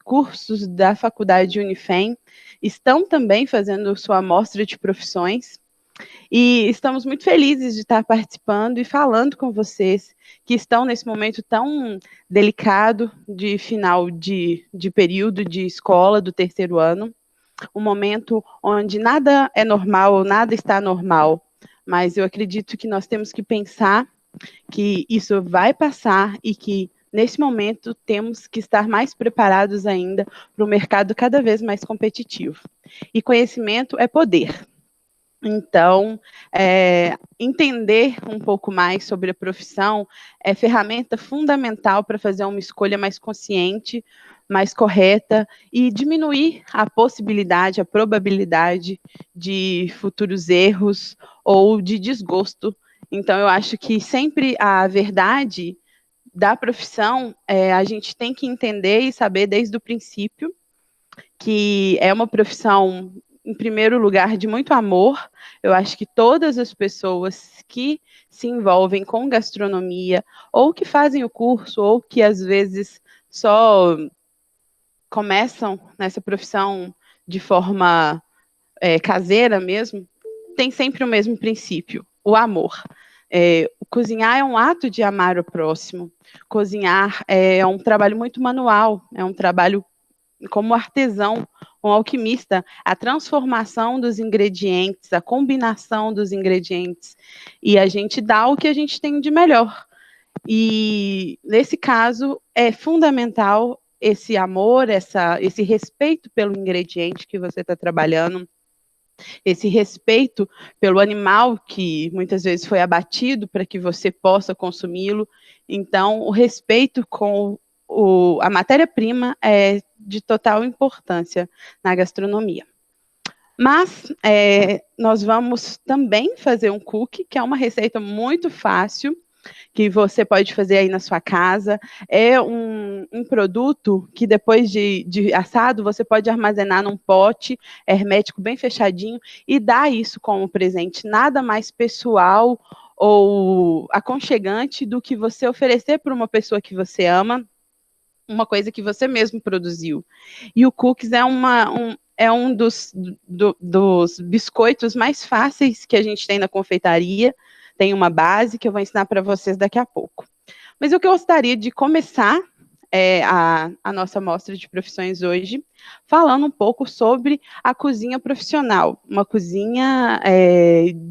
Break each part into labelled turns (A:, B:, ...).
A: cursos da Faculdade Unifem estão também fazendo sua amostra de profissões. E estamos muito felizes de estar participando e falando com vocês que estão nesse momento tão delicado de final de período de escola do terceiro ano, um momento onde nada é normal, nada está normal, mas eu acredito que nós temos que pensar que isso vai passar e que, nesse momento, temos que estar mais preparados ainda para um mercado cada vez mais competitivo. E conhecimento é poder. Então, entender um pouco mais sobre a profissão é ferramenta fundamental para fazer uma escolha mais consciente, mais correta e diminuir a possibilidade, a probabilidade de futuros erros ou de desgosto. Então, eu acho que sempre a verdade da profissão a gente tem que entender e saber desde o princípio que é uma profissão, em primeiro lugar, de muito amor. Eu acho que todas as pessoas que se envolvem com gastronomia, ou que fazem o curso, ou que às vezes só começam nessa profissão de forma caseira mesmo, tem sempre o mesmo princípio, o amor. Cozinhar é um ato de amar o próximo. Cozinhar é um trabalho muito manual, é um trabalho como artesão, um alquimista, a transformação dos ingredientes, a combinação dos ingredientes, e a gente dá o que a gente tem de melhor. E, nesse caso, é fundamental esse amor, esse respeito pelo ingrediente que você está trabalhando, esse respeito pelo animal que muitas vezes foi abatido para que você possa consumi-lo. Então, o respeito com a matéria-prima é de total importância na gastronomia. Mas nós vamos também fazer um cookie, que é uma receita muito fácil, que você pode fazer aí na sua casa. É um produto que depois de assado, você pode armazenar num pote hermético bem fechadinho e dar isso como presente. Nada mais pessoal ou aconchegante do que você oferecer para uma pessoa que você ama uma coisa que você mesmo produziu. E o cookies é um dos biscoitos mais fáceis que a gente tem na confeitaria. Tem uma base que eu vou ensinar para vocês daqui a pouco. Mas eu gostaria de começar a nossa mostra de profissões hoje, falando um pouco sobre a cozinha profissional, uma cozinha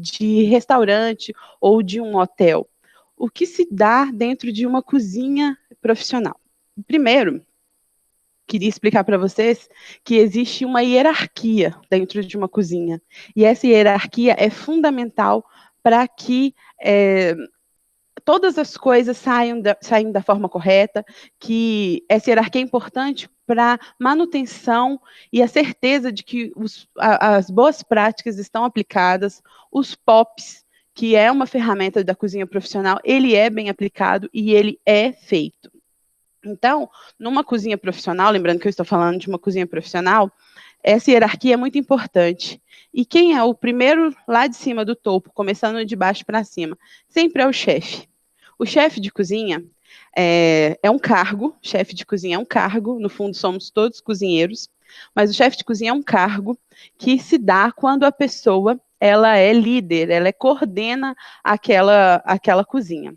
A: de restaurante ou de um hotel. O que se dá dentro de uma cozinha profissional? Primeiro, queria explicar para vocês que existe uma hierarquia dentro de uma cozinha. E essa hierarquia é fundamental para que todas as coisas saiam da forma correta, que essa hierarquia é importante para manutenção e a certeza de que as boas práticas estão aplicadas, os POPs, que é uma ferramenta da cozinha profissional, ele é bem aplicado e ele é feito. Então, numa cozinha profissional, lembrando que eu estou falando de uma cozinha profissional, essa hierarquia é muito importante. E quem é o primeiro lá de cima do topo, começando de baixo para cima? Sempre é o chefe. O chefe de cozinha é um cargo, chefe de cozinha é um cargo, no fundo somos todos cozinheiros, mas o chefe de cozinha é um cargo que se dá quando a pessoa ela é líder, ela coordena aquela cozinha.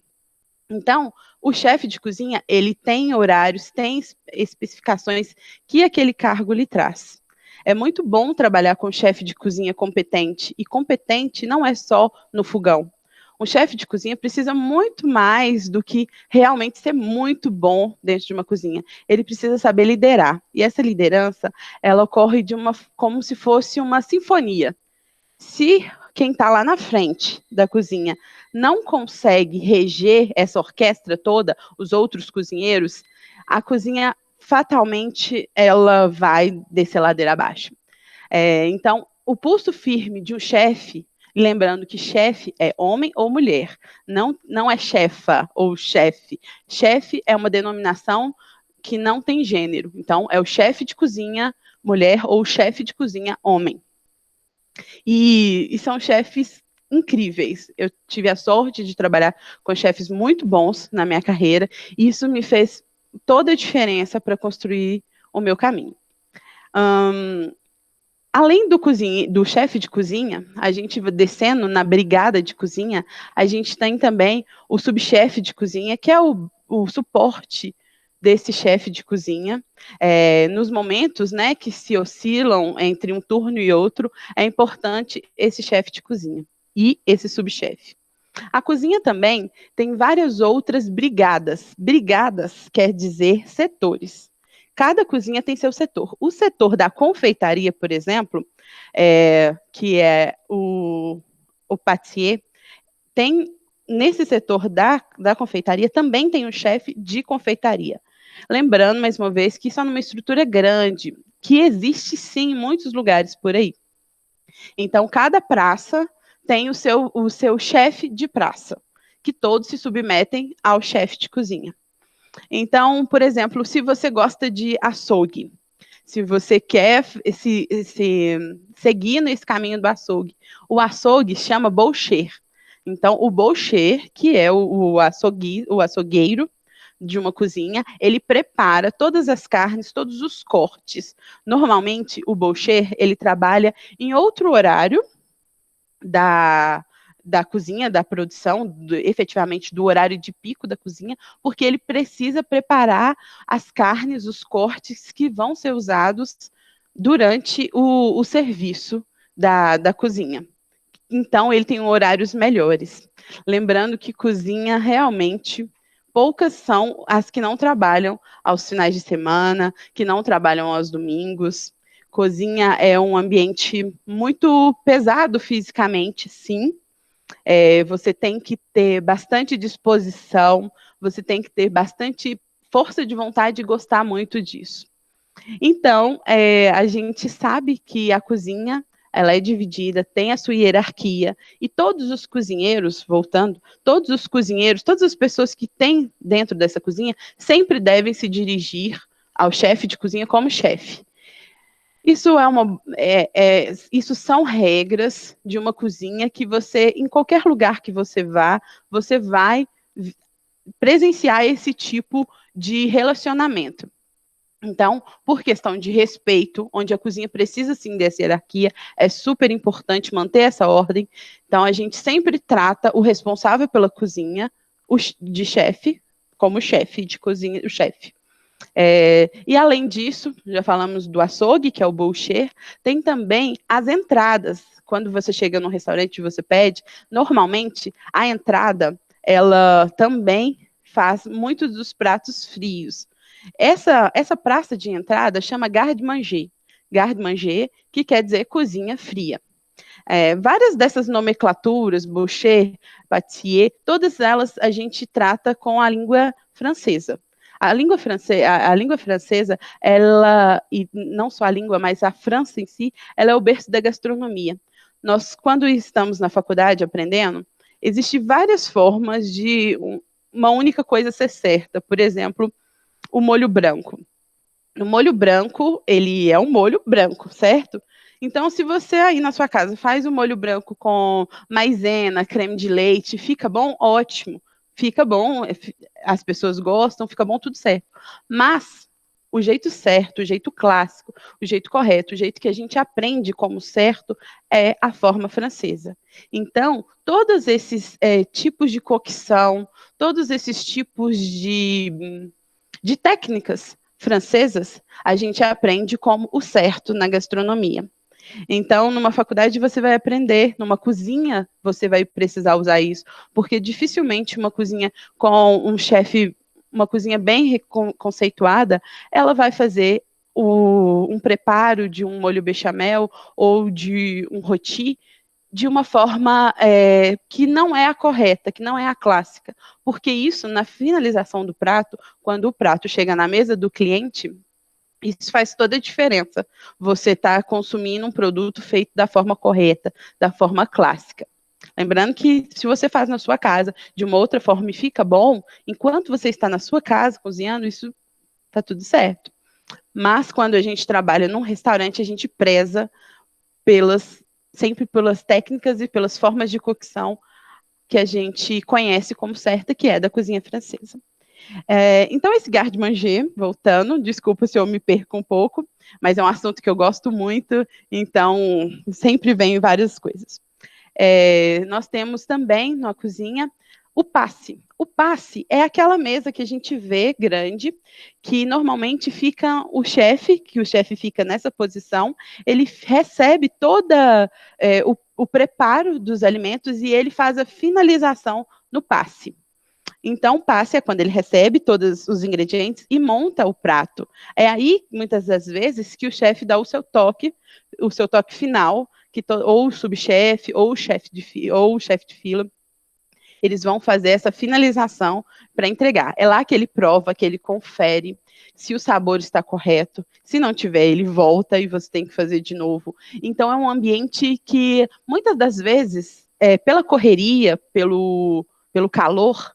A: Então, o chefe de cozinha, ele tem horários, tem especificações que aquele cargo lhe traz. É muito bom trabalhar com chefe de cozinha competente, e competente não é só no fogão. Um chefe de cozinha precisa muito mais do que realmente ser muito bom dentro de uma cozinha. Ele precisa saber liderar. E essa liderança, ela ocorre como se fosse uma sinfonia. Se quem está lá na frente da cozinha não consegue reger essa orquestra toda, os outros cozinheiros, a cozinha fatalmente ela vai descer ladeira abaixo. Então, o pulso firme de um chefe, lembrando que chefe é homem ou mulher, não é chefa ou chefe. Chefe é uma denominação que não tem gênero. Então, é o chefe de cozinha mulher ou o chefe de cozinha homem. E são chefes incríveis. Eu tive a sorte de trabalhar com chefes muito bons na minha carreira, e isso me fez toda a diferença para construir o meu caminho. Além do chefe de cozinha, a gente descendo na brigada de cozinha, a gente tem também o subchefe de cozinha, que é o suporte desse chefe de cozinha. Nos momentos, né, que se oscilam entre um turno e outro, é importante esse chefe de cozinha e esse subchefe. A cozinha também tem várias outras brigadas. Brigadas quer dizer setores. Cada cozinha tem seu setor. O setor da confeitaria, por exemplo, que é o pâtissier, tem nesse setor da confeitaria também tem um chefe de confeitaria. Lembrando, mais uma vez, que isso é uma estrutura grande, que existe sim em muitos lugares por aí. Então, cada praça tem o seu chefe de praça, que todos se submetem ao chefe de cozinha. Então, por exemplo, se você gosta de açougue, se você quer seguir nesse caminho do açougue, o açougue chama boucher. Então, o boucher, que é o açougueiro de uma cozinha, ele prepara todas as carnes, todos os cortes. Normalmente, o boucher, ele trabalha em outro horário da cozinha, da produção, efetivamente do horário de pico da cozinha, porque ele precisa preparar as carnes, os cortes que vão ser usados durante o serviço da cozinha. Então, ele tem horários melhores. Lembrando que cozinha realmente, poucas são as que não trabalham aos finais de semana, que não trabalham aos domingos. Cozinha é um ambiente muito pesado fisicamente, sim. Você tem que ter bastante disposição, você tem que ter bastante força de vontade e gostar muito disso. Então, a gente sabe que a cozinha ela é dividida, tem a sua hierarquia, e todos os cozinheiros, voltando, todos os cozinheiros, todas as pessoas que têm dentro dessa cozinha, sempre devem se dirigir ao chefe de cozinha como chefe. Isso são regras de uma cozinha que você, em qualquer lugar que você vá, você vai presenciar esse tipo de relacionamento. Então, por questão de respeito, onde a cozinha precisa sim dessa hierarquia, é super importante manter essa ordem. Então, a gente sempre trata o responsável pela cozinha de chefe como chefe de cozinha, o chefe. E além disso, já falamos do açougue, que é o boucher, tem também as entradas. Quando você chega num restaurante e você pede, normalmente a entrada, ela também faz muitos dos pratos frios. Essa praça de entrada chama garde-manger. Garde-manger, que quer dizer cozinha fria. Várias dessas nomenclaturas, boucher, pâtissier, todas elas a gente trata com a língua francesa. A língua francesa, ela, e não só a língua, mas a França em si, ela é o berço da gastronomia. Nós, quando estamos na faculdade aprendendo, existem várias formas de uma única coisa ser certa. Por exemplo, o molho branco. O molho branco, ele é um molho branco, certo? Então, se você aí na sua casa faz o molho branco com maisena, creme de leite, fica bom? Ótimo. Fica bom, as pessoas gostam, fica bom, tudo certo. Mas o jeito certo, o jeito clássico, o jeito correto, o jeito que a gente aprende como certo é a forma francesa. Então, todos esses tipos de cocção, todos esses tipos de técnicas francesas, a gente aprende como o certo na gastronomia. Então, numa faculdade você vai aprender, numa cozinha você vai precisar usar isso, porque dificilmente uma cozinha com um chefe, uma cozinha bem conceituada, ela vai fazer um preparo de um molho bechamel ou de um rôti de uma forma que não é a correta, que não é a clássica, porque isso, na finalização do prato, quando o prato chega na mesa do cliente, isso faz toda a diferença. Você está consumindo um produto feito da forma correta, da forma clássica. Lembrando que se você faz na sua casa de uma outra forma e fica bom, enquanto você está na sua casa cozinhando, isso está tudo certo. Mas quando a gente trabalha num restaurante, a gente preza sempre pelas técnicas e pelas formas de cocção que a gente conhece como certa, que é da cozinha francesa. Então, esse garde-manger, voltando, desculpa se eu me perco um pouco, mas é um assunto que eu gosto muito, então sempre vem várias coisas. Nós temos também na cozinha o passe. O passe é aquela mesa que a gente vê grande, que normalmente fica o chefe, que o chefe fica nessa posição, ele recebe toda o preparo dos alimentos e ele faz a finalização no passe. Então, o passe é quando ele recebe todos os ingredientes e monta o prato. É aí, muitas das vezes, que o chefe dá o seu toque final, ou o subchefe, ou o chefe de fila, eles vão fazer essa finalização para entregar. É lá que ele prova, que ele confere se o sabor está correto. Se não tiver, ele volta e você tem que fazer de novo. Então, é um ambiente que, muitas das vezes, pela correria, pelo calor,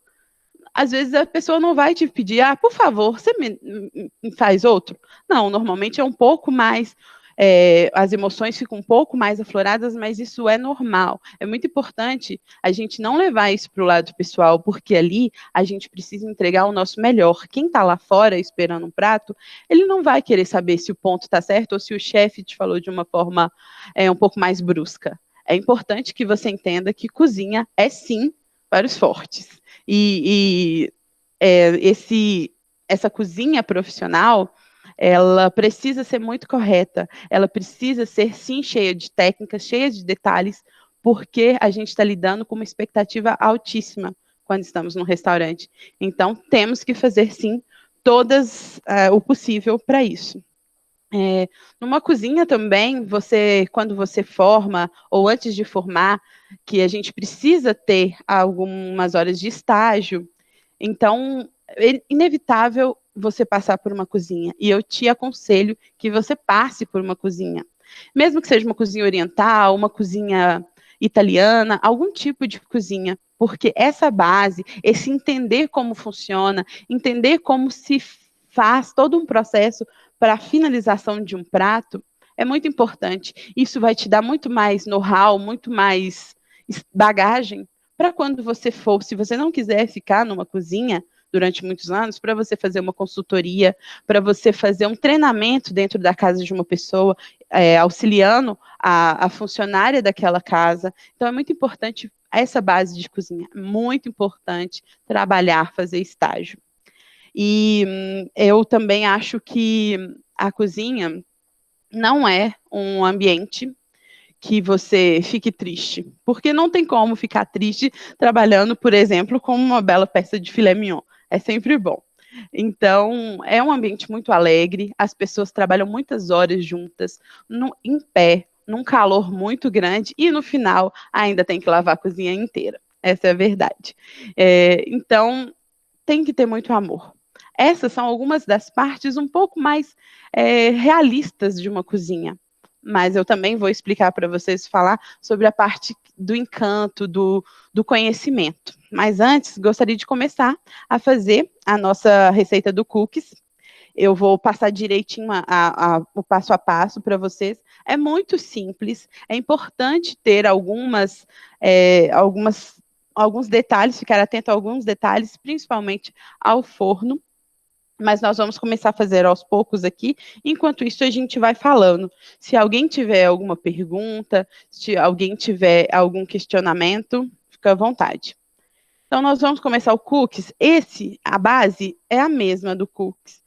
A: às vezes a pessoa não vai te pedir, por favor, você me faz outro? Não, normalmente é um pouco mais, as emoções ficam um pouco mais afloradas, mas isso é normal. É muito importante a gente não levar isso para o lado pessoal, porque ali a gente precisa entregar o nosso melhor. Quem está lá fora esperando um prato, ele não vai querer saber se o ponto está certo ou se o chefe te falou de uma forma um pouco mais brusca. É importante que você entenda que cozinha é sim para os fortes. Essa cozinha profissional, ela precisa ser muito correta, ela precisa ser, sim, cheia de técnicas, cheia de detalhes, porque a gente está lidando com uma expectativa altíssima quando estamos no restaurante. Então, temos que fazer, sim, o possível para isso. Numa cozinha também, quando você forma, ou antes de formar, que a gente precisa ter algumas horas de estágio, então é inevitável você passar por uma cozinha. E eu te aconselho que você passe por uma cozinha. Mesmo que seja uma cozinha oriental, uma cozinha italiana, algum tipo de cozinha, porque essa base, esse entender como funciona, entender como se faz todo um processo para a finalização de um prato, é muito importante. Isso vai te dar muito mais know-how, muito mais bagagem para quando você for, se você não quiser ficar numa cozinha durante muitos anos, para você fazer uma consultoria, para você fazer um treinamento dentro da casa de uma pessoa, auxiliando a funcionária daquela casa. Então, é muito importante essa base de cozinha, muito importante trabalhar, fazer estágio. E eu também acho que a cozinha não é um ambiente que você fique triste, porque não tem como ficar triste trabalhando, por exemplo, com uma bela peça de filé mignon. É sempre bom. Então, é um ambiente muito alegre, as pessoas trabalham muitas horas juntas, em pé, num calor muito grande, e no final ainda tem que lavar a cozinha inteira. Essa é a verdade. Então, tem que ter muito amor. Essas são algumas das partes um pouco mais realistas de uma cozinha. Mas eu também vou explicar para vocês, falar sobre a parte do encanto, do conhecimento. Mas antes, gostaria de começar a fazer a nossa receita do cookies. Eu vou passar direitinho o passo a passo para vocês. É muito simples, é importante ter alguns detalhes, ficar atento a alguns detalhes, principalmente ao forno. Mas nós vamos começar a fazer aos poucos aqui. Enquanto isso, a gente vai falando. Se alguém tiver alguma pergunta, se alguém tiver algum questionamento, fica à vontade. Então, nós vamos começar o cookies. A base é a mesma do cookies.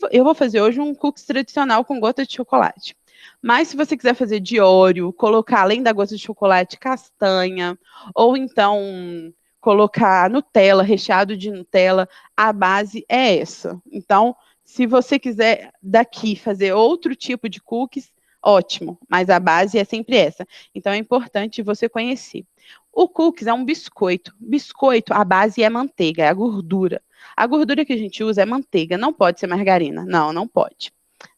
A: Eu vou fazer hoje um cookies tradicional com gota de chocolate. Mas se você quiser fazer de Oreo, colocar além da gota de chocolate castanha, ou então colocar Nutella, recheado de Nutella, a base é essa. Então, se você quiser daqui fazer outro tipo de cookies, ótimo, mas a base é sempre essa. Então, é importante você conhecer. O cookies é um biscoito. Biscoito, a base é manteiga, é a gordura. A gordura que a gente usa é manteiga, não pode ser margarina. Não, não pode.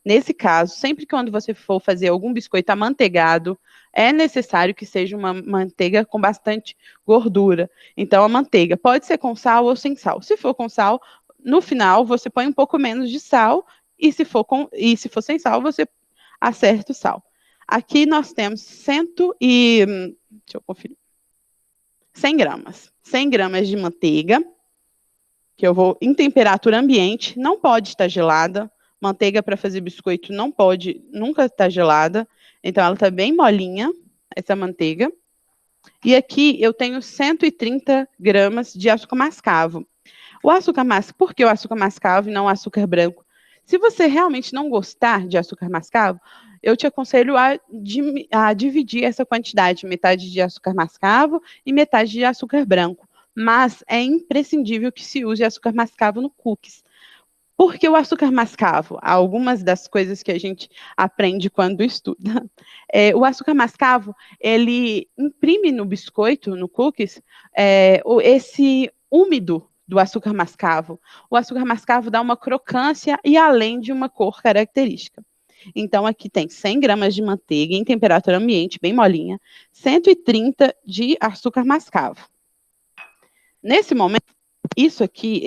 A: Nesse caso, sempre que quando você for fazer algum biscoito amanteigado, é necessário que seja uma manteiga com bastante gordura. Então, a manteiga pode ser com sal ou sem sal. Se for com sal, no final você põe um pouco menos de sal, e se for sem sal, você acerta o sal. Aqui nós temos deixa eu conferir. 100 gramas. 100 gramas de manteiga, que eu vou em temperatura ambiente, não pode estar gelada. Manteiga para fazer biscoito não pode nunca estar gelada. Então, ela está bem molinha, essa manteiga. E aqui eu tenho 130 gramas de açúcar mascavo. O açúcar mascavo, por que o açúcar mascavo e não o açúcar branco? Se você realmente não gostar de açúcar mascavo, eu te aconselho a dividir essa quantidade, metade de açúcar mascavo e metade de açúcar branco. Mas é imprescindível que se use açúcar mascavo no cookies. Porque o açúcar mascavo, algumas das coisas que a gente aprende quando estuda, o açúcar mascavo, ele imprime no biscoito, no cookies, esse úmido do açúcar mascavo. O açúcar mascavo dá uma crocância e além de uma cor característica. Então, aqui tem 100 gramas de manteiga em temperatura ambiente, bem molinha, 130 de açúcar mascavo. Nesse momento, isso aqui,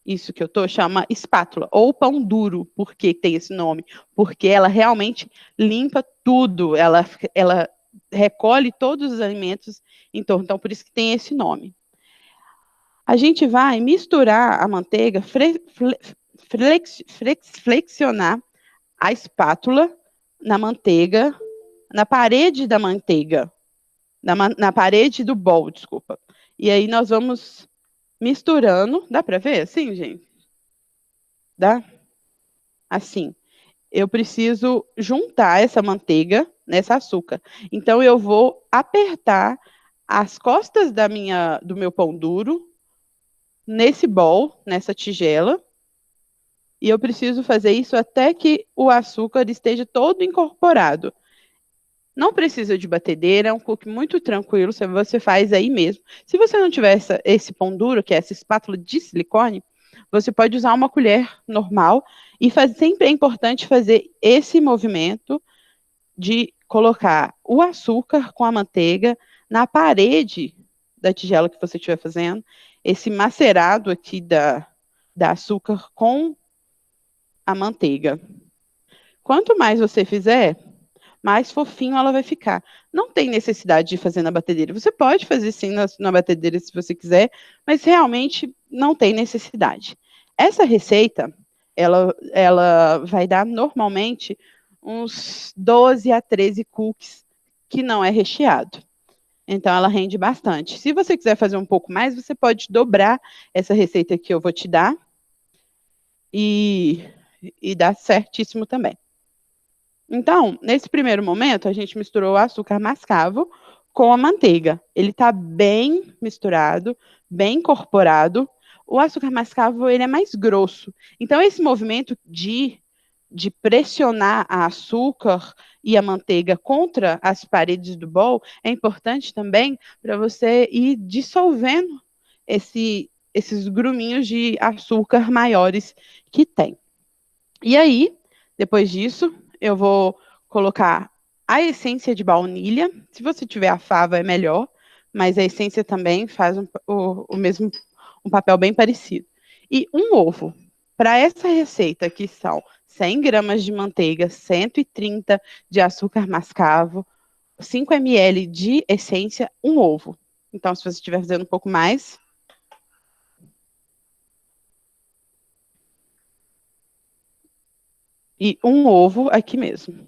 A: isso que eu tô chama espátula, ou pão duro. Por que tem esse nome? Porque ela realmente limpa tudo, ela recolhe todos os alimentos em torno, então por isso que tem esse nome. A gente vai misturar a manteiga, flexionar a espátula na manteiga, na parede da manteiga, na parede do bowl, desculpa. E aí nós vamos misturando, dá para ver assim, gente? Dá? Assim. Eu preciso juntar essa manteiga nessa açúcar. Então eu vou apertar as costas do meu pão duro nesse bowl, nessa tigela. E eu preciso fazer isso até que o açúcar esteja todo incorporado. Não precisa de batedeira, é um cookie muito tranquilo, você faz aí mesmo. Se você não tiver esse pão duro, que é essa espátula de silicone, você pode usar uma colher normal e sempre é importante fazer esse movimento de colocar o açúcar com a manteiga na parede da tigela que você estiver fazendo, esse macerado aqui da açúcar com a manteiga. Quanto mais você fizer, mais fofinho ela vai ficar. Não tem necessidade de fazer na batedeira. Você pode fazer sim na batedeira se você quiser, mas realmente não tem necessidade. Essa receita, ela vai dar normalmente uns 12 a 13 cookies que não é recheado. Então, ela rende bastante. Se você quiser fazer um pouco mais, você pode dobrar essa receita que eu vou te dar e dá certíssimo também. Então, nesse primeiro momento, a gente misturou o açúcar mascavo com a manteiga. Ele está bem misturado, bem incorporado. O açúcar mascavo, ele é mais grosso. Então, esse movimento de pressionar a açúcar e a manteiga contra as paredes do bowl é importante também para você ir dissolvendo esses gruminhos de açúcar maiores que tem. E aí, depois disso, eu vou colocar a essência de baunilha. Se você tiver a fava, é melhor, mas a essência também faz um papel bem parecido. E um ovo. Para essa receita, que são 100 gramas de manteiga, 130 de açúcar mascavo, 5 ml de essência, um ovo. Então, se você estiver fazendo um pouco mais, e um ovo aqui mesmo.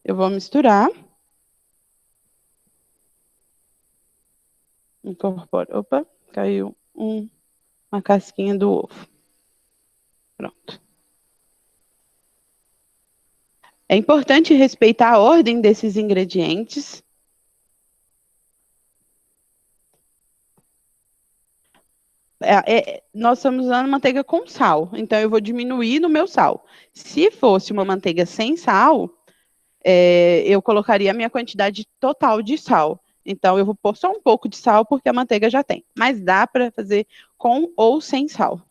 A: Eu vou misturar. Incorpora. Opa, caiu uma casquinha do ovo. Pronto. É importante respeitar a ordem desses ingredientes. Nós estamos usando manteiga com sal, então eu vou diminuir no meu sal. Se fosse uma manteiga sem sal, eu colocaria a minha quantidade total de sal. Então, eu vou pôr só um pouco de sal, porque a manteiga já tem. Mas dá para fazer com ou sem sal.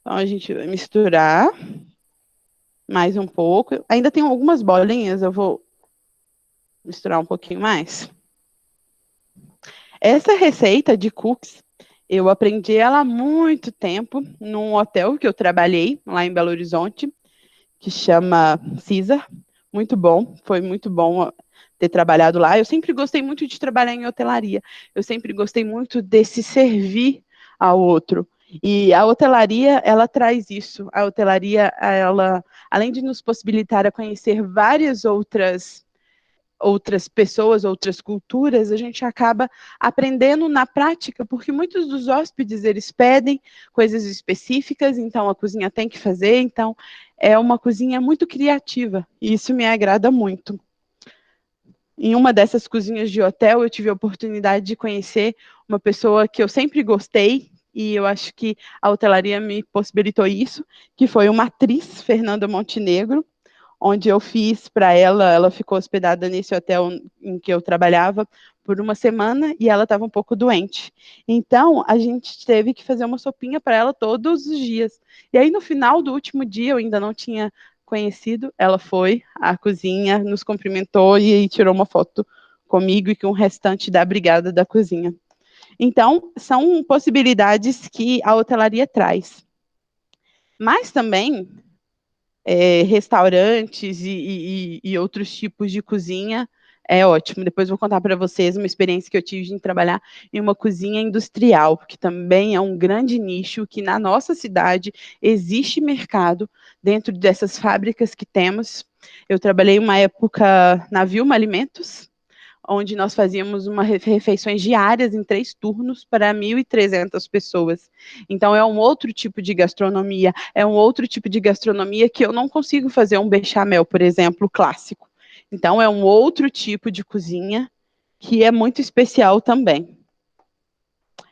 A: Então, a gente vai misturar mais um pouco. Ainda tem algumas bolinhas, eu vou misturar um pouquinho mais. Essa receita de cookies, eu aprendi ela há muito tempo, num hotel que eu trabalhei, lá em Belo Horizonte, que chama Caesar. Muito bom, foi muito bom ter trabalhado lá. Eu sempre gostei muito de trabalhar em hotelaria. Eu sempre gostei muito desse servir ao outro. E a hotelaria, ela traz isso. A hotelaria, ela, além de nos possibilitar a conhecer várias outras pessoas, outras culturas, a gente acaba aprendendo na prática, porque muitos dos hóspedes, eles pedem coisas específicas, então a cozinha tem que fazer, então é uma cozinha muito criativa, e isso me agrada muito. Em uma dessas cozinhas de hotel, eu tive a oportunidade de conhecer uma pessoa que eu sempre gostei, e eu acho que a hotelaria me possibilitou isso, que foi uma atriz, Fernanda Montenegro, onde eu fiz para ela, ela ficou hospedada nesse hotel em que eu trabalhava por uma semana e ela estava um pouco doente. Então, a gente teve que fazer uma sopinha para ela todos os dias. E aí, no final do último dia, eu ainda não tinha conhecido, ela foi à cozinha, nos cumprimentou e tirou uma foto comigo e com o restante da brigada da cozinha. Então, são possibilidades que a hotelaria traz. Mas também restaurantes e outros tipos de cozinha, é ótimo. Depois vou contar para vocês uma experiência que eu tive em trabalhar em uma cozinha industrial, que também é um grande nicho, que na nossa cidade existe mercado dentro dessas fábricas que temos. Eu trabalhei uma época na Vilma Alimentos, onde nós fazíamos uma refeições diárias em 3 turnos para 1.300 pessoas. Então, é um outro tipo de gastronomia, é um outro tipo de gastronomia que eu não consigo fazer um bechamel, por exemplo, clássico. Então, é um outro tipo de cozinha que é muito especial também.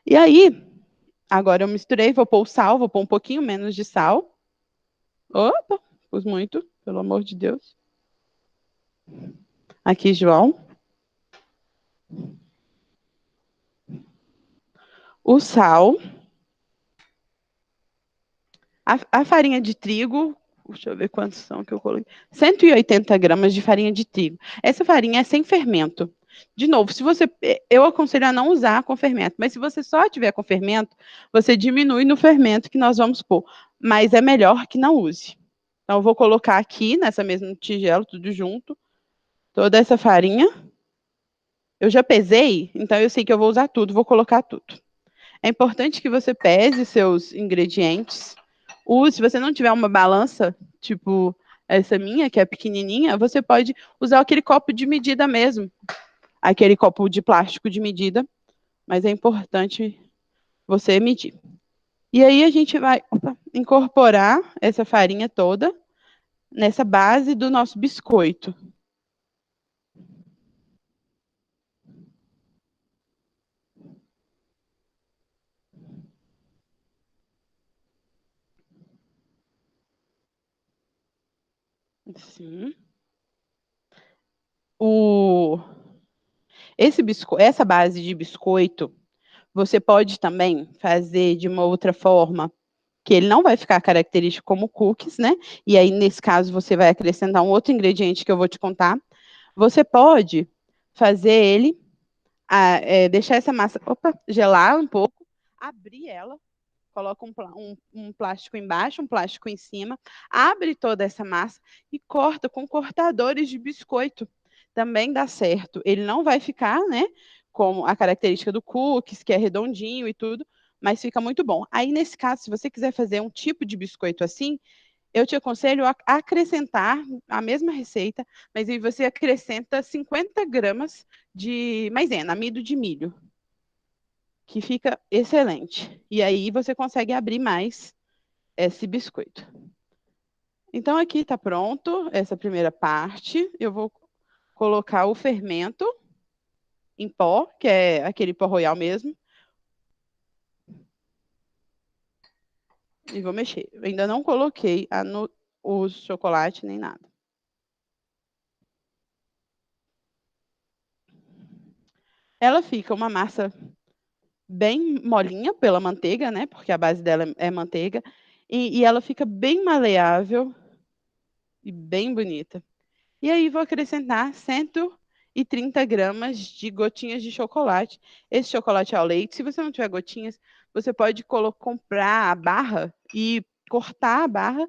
A: E aí, agora eu misturei, vou pôr o sal, vou pôr um pouquinho menos de sal. Opa, pus muito, pelo amor de Deus. Aqui, João. O sal. A farinha de trigo, deixa eu ver quantos são que eu coloquei. 180 gramas de farinha de trigo. Essa farinha é sem fermento. De novo, se você, eu aconselho a não usar com fermento, mas se você só tiver com fermento, você diminui no fermento que nós vamos pôr. Mas é melhor que não use. Então, eu vou colocar aqui nessa mesma tigela, tudo junto, toda essa farinha. Eu já pesei, então eu sei que eu vou usar tudo, vou colocar tudo. É importante que você pese seus ingredientes. Use, se você não tiver uma balança, tipo essa minha, que é pequenininha, você pode usar aquele copo de medida mesmo. Aquele copo de plástico de medida. Mas é importante você medir. E aí a gente vai incorporar essa farinha toda nessa base do nosso biscoito. Sim. O... Essa base de biscoito, você pode também fazer de uma outra forma, que ele não vai ficar característico como cookies, né? E aí, nesse caso, você vai acrescentar um outro ingrediente que eu vou te contar. Você pode fazer ele, deixar essa massa, gelar um pouco, abrir ela, coloca um plástico embaixo, um plástico em cima, abre toda essa massa e corta com cortadores de biscoito. Também dá certo. Ele não vai ficar, né, com a característica do cookies, que é redondinho e tudo, mas fica muito bom. Aí, nesse caso, se você quiser fazer um tipo de biscoito assim, eu te aconselho a acrescentar a mesma receita, mas aí você acrescenta 50 gramas de maisena, amido de milho, que fica excelente. E aí você consegue abrir mais esse biscoito. Então, aqui está pronto essa primeira parte. Eu vou colocar o fermento em pó, que é aquele pó royal mesmo, e vou mexer. Eu ainda não coloquei o chocolate nem nada. Ela fica uma massa bem molinha pela manteiga, né? Porque a base dela é manteiga. E ela fica bem maleável e bem bonita. E aí vou acrescentar 130 gramas de gotinhas de chocolate. Esse chocolate ao leite, se você não tiver gotinhas, você pode comprar a barra e cortar a barra,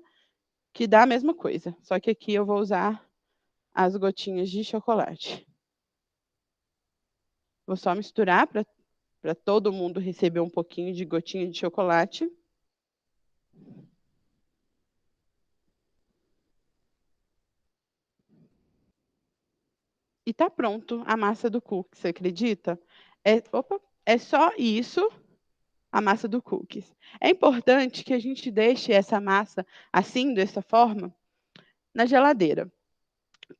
A: que dá a mesma coisa. Só que aqui eu vou usar as gotinhas de chocolate. Vou só misturar para todo mundo receber um pouquinho de gotinha de chocolate. E tá pronto a massa do cookie, você acredita? É só isso, a massa do cookies. É importante que a gente deixe essa massa assim, dessa forma, na geladeira.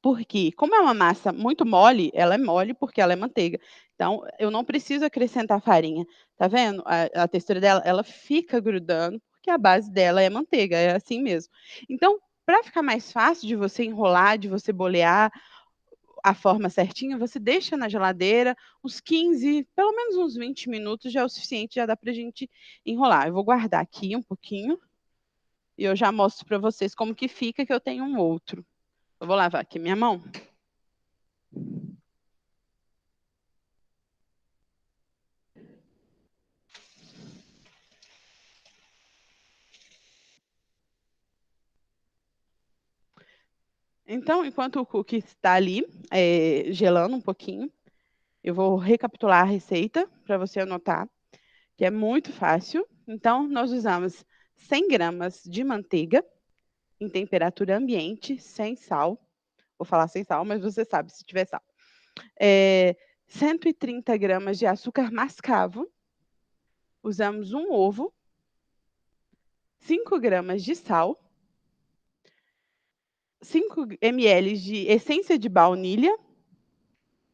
A: Porque, como é uma massa muito mole, ela é mole porque ela é manteiga. Então, eu não preciso acrescentar farinha. Tá vendo? A textura dela, ela fica grudando, porque a base dela é manteiga, é assim mesmo. Então, para ficar mais fácil de você enrolar, de você bolear a forma certinha, você deixa na geladeira uns 15, pelo menos uns 20 minutos já é o suficiente, já dá para a gente enrolar. Eu vou guardar aqui um pouquinho e eu já mostro para vocês como que fica, que eu tenho um outro. Eu vou lavar aqui minha mão. Então, enquanto o cookie está ali, gelando um pouquinho, eu vou recapitular a receita para você anotar, que é muito fácil. Então, nós usamos 100 gramas de manteiga em temperatura ambiente, sem sal. Vou falar sem sal, mas você sabe se tiver sal. 130 gramas de açúcar mascavo. Usamos um ovo, 5 gramas de sal, 5 ml de essência de baunilha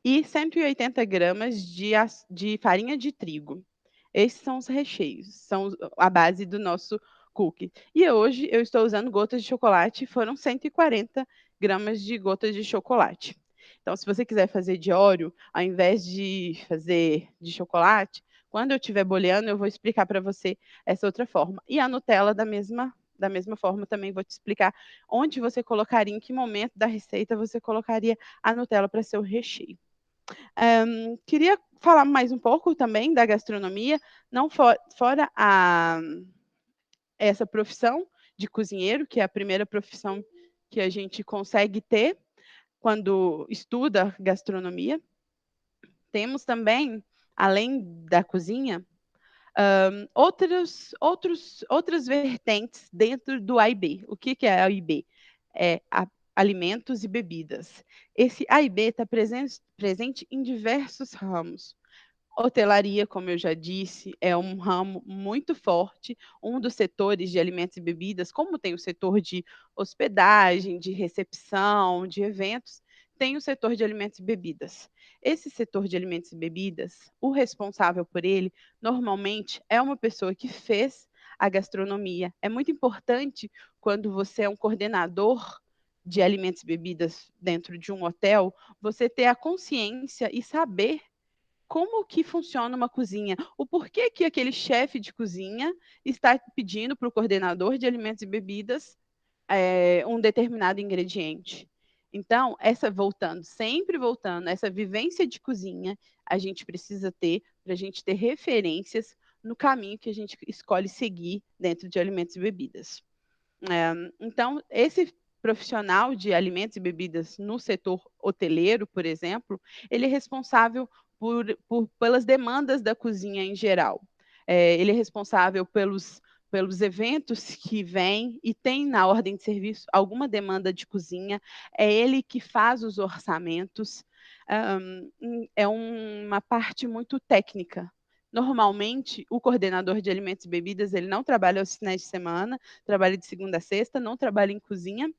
A: e 180 gramas de farinha de trigo. Esses são os recheios, são a base do nosso cookie. E hoje eu estou usando gotas de chocolate, foram 140 gramas de gotas de chocolate. Então, se você quiser fazer de Oreo, ao invés de fazer de chocolate, quando eu estiver boleando, eu vou explicar para você essa outra forma. E a Nutella da mesma forma, também vou te explicar onde você colocaria, em que momento da receita você colocaria a Nutella para ser o recheio. Queria falar mais um pouco também da gastronomia, não fora essa profissão de cozinheiro, que é a primeira profissão que a gente consegue ter quando estuda gastronomia. Temos também, além da cozinha, outras vertentes dentro do AIB. O que é AIB? Alimentos e bebidas. Esse AIB está presente em diversos ramos. Hotelaria, como eu já disse, é um ramo muito forte, um dos setores de alimentos e bebidas, como tem o setor de hospedagem, de recepção, de eventos, tem o setor de alimentos e bebidas. Esse setor de alimentos e bebidas, o responsável por ele, normalmente é uma pessoa que fez a gastronomia. É muito importante quando você é um coordenador de alimentos e bebidas dentro de um hotel, você ter a consciência e saber como que funciona uma cozinha, o porquê que aquele chefe de cozinha está pedindo para o coordenador de alimentos e bebidas um determinado ingrediente. Então, sempre voltando, essa vivência de cozinha, a gente precisa ter para a gente ter referências no caminho que a gente escolhe seguir dentro de alimentos e bebidas. Então, esse profissional de alimentos e bebidas no setor hoteleiro, por exemplo, ele é responsável pelas demandas da cozinha em geral. Ele é responsável pelos eventos que vêm e tem na ordem de serviço alguma demanda de cozinha, é ele que faz os orçamentos, é uma parte muito técnica. Normalmente, o coordenador de alimentos e bebidas, ele não trabalha aos finais de semana, trabalha de segunda a sexta, não trabalha em cozinha,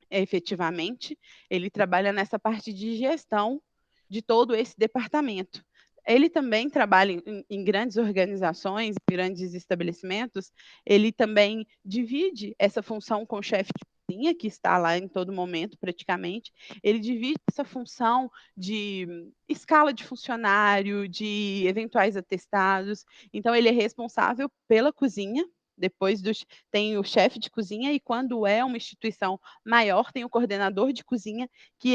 A: efetivamente, ele trabalha nessa parte de gestão de todo esse departamento. Ele também trabalha em grandes organizações, grandes estabelecimentos, ele também divide essa função com o chefe de cozinha, que está lá em todo momento, praticamente. Ele divide essa função de escala de funcionário, de eventuais atestados. Então, ele é responsável pela cozinha, depois tem o chefe de cozinha, e quando é uma instituição maior, tem o coordenador de cozinha, que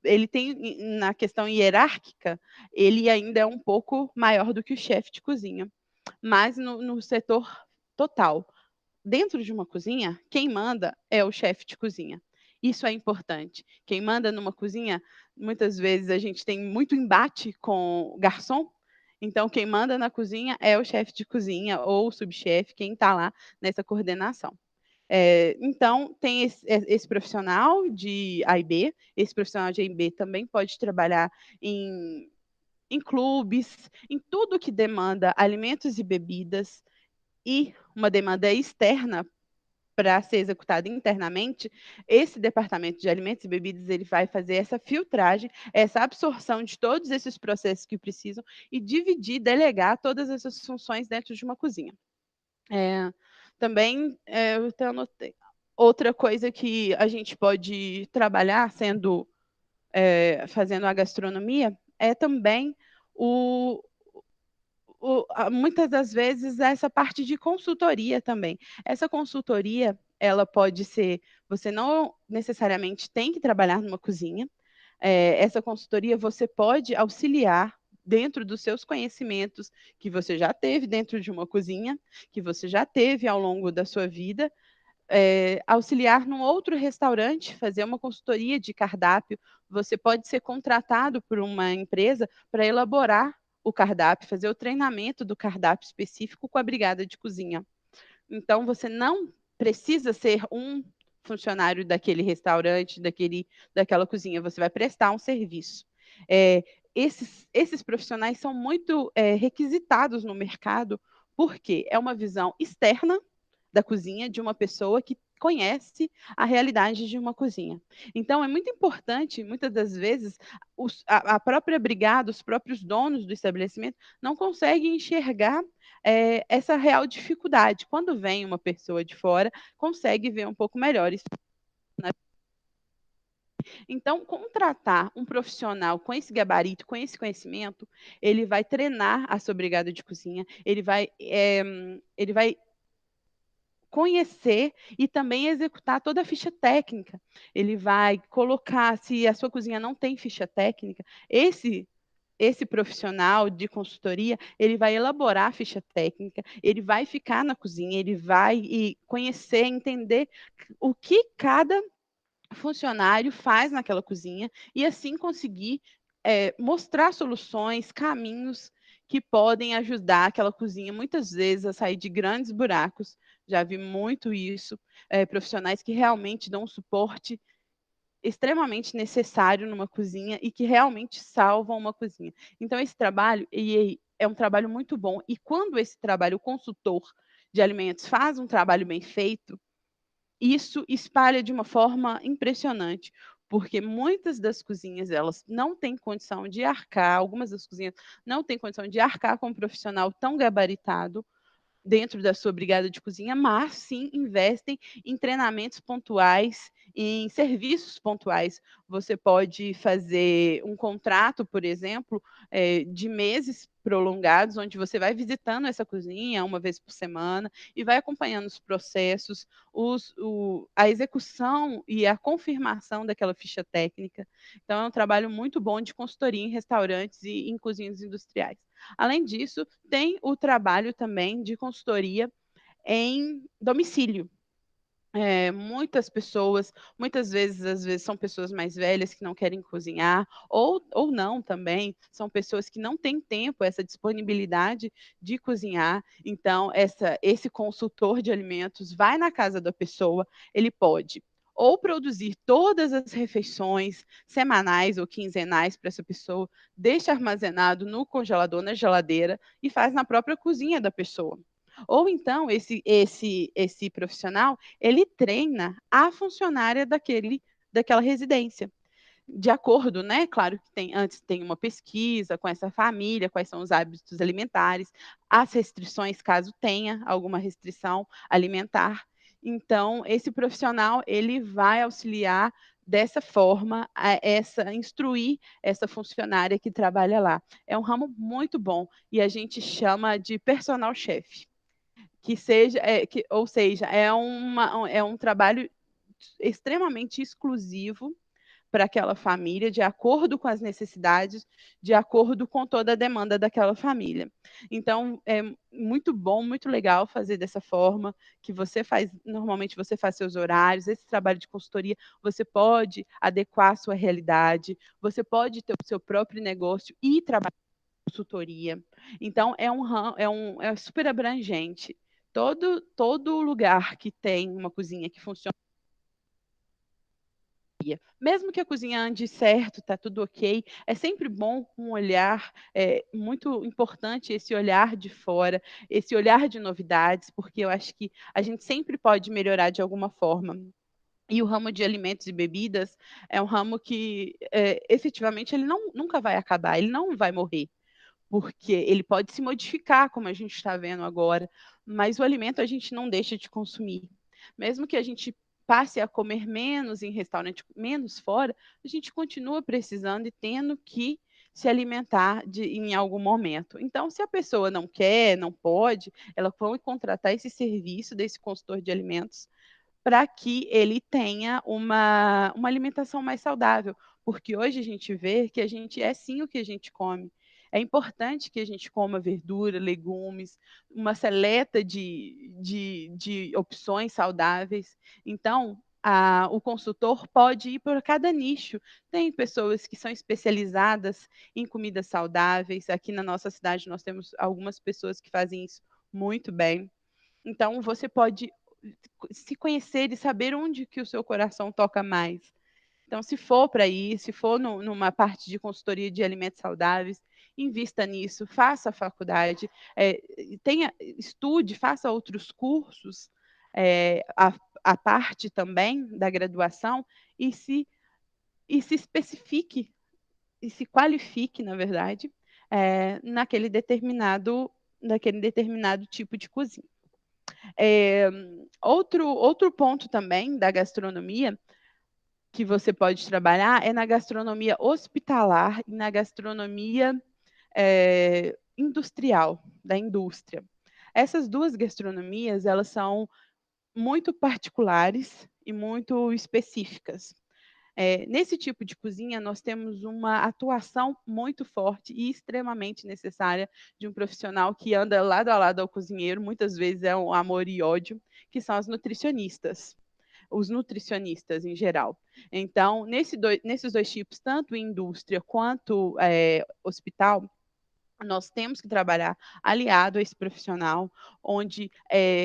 A: ele tem, na questão hierárquica, ele ainda é um pouco maior do que o chefe de cozinha. Mas no setor total, dentro de uma cozinha, quem manda é o chefe de cozinha. Isso é importante. Quem manda numa cozinha, muitas vezes a gente tem muito embate com o garçom, então quem manda na cozinha é o chefe de cozinha ou o subchefe, quem está lá nessa coordenação. Então, tem esse profissional de A e B, esse profissional de A e B também pode trabalhar em clubes, em tudo que demanda alimentos e bebidas, e uma demanda externa para ser executada internamente, esse departamento de alimentos e bebidas ele vai fazer essa filtragem, essa absorção de todos esses processos que precisam e dividir, delegar todas essas funções dentro de uma cozinha. Também eu até anotei. Outra coisa que a gente pode trabalhar fazendo a gastronomia é também o, muitas das vezes essa parte de consultoria também. Essa consultoria, ela pode ser, você não necessariamente tem que trabalhar numa cozinha. Essa consultoria você pode auxiliar dentro dos seus conhecimentos que você já teve dentro de uma cozinha, que você já teve ao longo da sua vida, auxiliar num outro restaurante, fazer uma consultoria de cardápio. Você pode ser contratado por uma empresa para elaborar o cardápio, fazer o treinamento do cardápio específico com a brigada de cozinha. Então, você não precisa ser um funcionário daquele restaurante, daquela cozinha, você vai prestar um serviço. Esses profissionais são muito requisitados no mercado, porque é uma visão externa da cozinha de uma pessoa que conhece a realidade de uma cozinha. Então, é muito importante, muitas das vezes, a própria brigada, os próprios donos do estabelecimento não conseguem enxergar essa real dificuldade. Quando vem uma pessoa de fora, consegue ver um pouco melhor isso. Então, contratar um profissional com esse gabarito, com esse conhecimento, ele vai treinar a sua brigada de cozinha, ele vai conhecer e também executar toda a ficha técnica. Ele vai colocar, se a sua cozinha não tem ficha técnica, esse profissional de consultoria, ele vai elaborar a ficha técnica, ele vai ficar na cozinha, ele vai conhecer, entender o que cada funcionário faz naquela cozinha e assim conseguir mostrar soluções, caminhos que podem ajudar aquela cozinha muitas vezes a sair de grandes buracos. Já vi muito isso, profissionais que realmente dão um suporte extremamente necessário numa cozinha e que realmente salvam uma cozinha. Então, esse trabalho é um trabalho muito bom. E quando esse trabalho, o consultor de alimentos, faz um trabalho bem feito, isso espalha de uma forma impressionante, porque muitas das cozinhas elas não têm condição de arcar, algumas das cozinhas não têm condição de arcar com um profissional tão gabaritado dentro da sua brigada de cozinha, mas sim investem em treinamentos pontuais, em serviços pontuais. Você pode fazer um contrato, por exemplo, de meses prolongados, onde você vai visitando essa cozinha uma vez por semana e vai acompanhando os processos, a execução e a confirmação daquela ficha técnica. Então, é um trabalho muito bom de consultoria em restaurantes e em cozinhas industriais. Além disso, tem o trabalho também de consultoria em domicílio. Muitas pessoas, muitas vezes, às vezes, são pessoas mais velhas que não querem cozinhar, ou não também, são pessoas que não têm tempo, essa disponibilidade de cozinhar. Então, esse consultor de alimentos vai na casa da pessoa, ele pode ou produzir todas as refeições semanais ou quinzenais para essa pessoa, deixa armazenado no congelador, na geladeira, e faz na própria cozinha da pessoa. Ou então, esse profissional, ele treina a funcionária daquela residência. De acordo, né? Claro que antes tem uma pesquisa com essa família, quais são os hábitos alimentares, as restrições, caso tenha alguma restrição alimentar. Então, esse profissional, ele vai auxiliar dessa forma, instruir essa funcionária que trabalha lá. É um ramo muito bom e a gente chama de personal chef que seja, ou seja, é um trabalho extremamente exclusivo para aquela família, de acordo com as necessidades, de acordo com toda a demanda daquela família. Então, é muito bom, muito legal fazer dessa forma, que você faz, normalmente você faz seus horários, esse trabalho de consultoria, você pode adequar a sua realidade, você pode ter o seu próprio negócio e trabalhar com consultoria. Então, é super abrangente. Todo lugar que tem uma cozinha que funciona, mesmo que a cozinha ande certo, está tudo ok, é sempre bom um olhar, é muito importante esse olhar de fora, esse olhar de novidades, porque eu acho que a gente sempre pode melhorar de alguma forma. E o ramo de alimentos e bebidas é um ramo que, efetivamente, ele nunca vai acabar, ele não vai morrer, porque ele pode se modificar, como a gente está vendo agora, mas o alimento a gente não deixa de consumir. Mesmo que a gente passe a comer menos em restaurante, menos fora, a gente continua precisando e tendo que se alimentar em algum momento. Então, se a pessoa não quer, não pode, ela vai contratar esse serviço desse consultor de alimentos para que ele tenha uma alimentação mais saudável. Porque hoje a gente vê que a gente é sim o que a gente come. É importante que a gente coma verdura, legumes, uma seleta de opções saudáveis. Então, o consultor pode ir por cada nicho. Tem pessoas que são especializadas em comidas saudáveis. Aqui na nossa cidade nós temos algumas pessoas que fazem isso muito bem. Então, você pode se conhecer e saber onde que o seu coração toca mais. Então, se for para ir, se for numa parte de consultoria de alimentos saudáveis, invista nisso, faça a faculdade, estude, faça outros cursos, a parte também da graduação, e se especifique, e se qualifique, na verdade, naquele determinado tipo de cozinha. Outro ponto também da gastronomia que você pode trabalhar é na gastronomia hospitalar e na gastronomia industrial, da indústria. Essas duas gastronomias, elas são muito particulares e muito específicas. Nesse tipo de cozinha, nós temos uma atuação muito forte e extremamente necessária de um profissional que anda lado a lado ao cozinheiro, muitas vezes é um amor e ódio, que são as nutricionistas, os nutricionistas em geral. Então, nesses dois tipos, tanto indústria quanto hospital, nós temos que trabalhar aliado a esse profissional, onde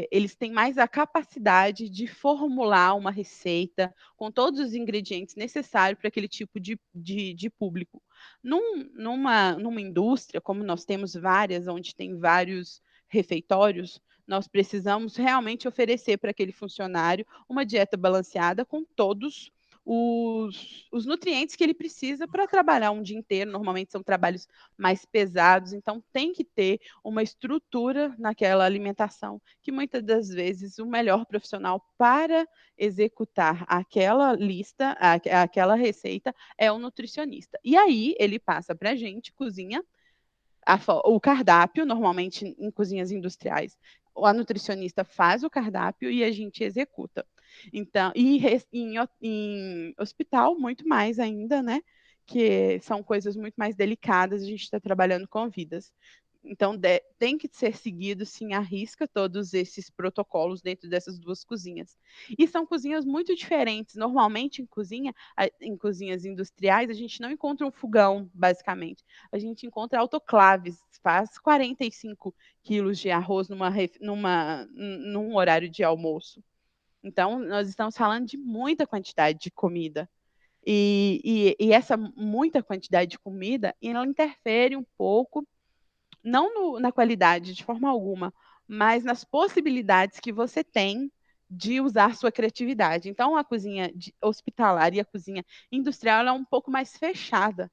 A: eles têm mais a capacidade de formular uma receita com todos os ingredientes necessários para aquele tipo de público. Numa indústria, como nós temos várias, onde tem vários refeitórios, nós precisamos realmente oferecer para aquele funcionário uma dieta balanceada com todos os nutrientes que ele precisa para trabalhar um dia inteiro. Normalmente são trabalhos mais pesados, então tem que ter uma estrutura naquela alimentação, que muitas das vezes o melhor profissional para executar aquela lista, aquela receita, é o nutricionista. E aí ele passa para a gente, cozinha, o cardápio, normalmente em cozinhas industriais, a nutricionista faz o cardápio e a gente executa. Então, em hospital, muito mais ainda, né? Que são coisas muito mais delicadas, a gente está trabalhando com vidas. Então, tem que ser seguido, sim, à risca, todos esses protocolos dentro dessas duas cozinhas. E são cozinhas muito diferentes. Normalmente, em cozinhas industriais, a gente não encontra um fogão, basicamente. A gente encontra autoclaves, faz 45 quilos de arroz num horário de almoço. Então, nós estamos falando de muita quantidade de comida. E essa muita quantidade de comida, ela interfere um pouco não na qualidade de forma alguma, mas nas possibilidades que você tem de usar sua criatividade. Então, a cozinha hospitalar e a cozinha industrial ela é um pouco mais fechada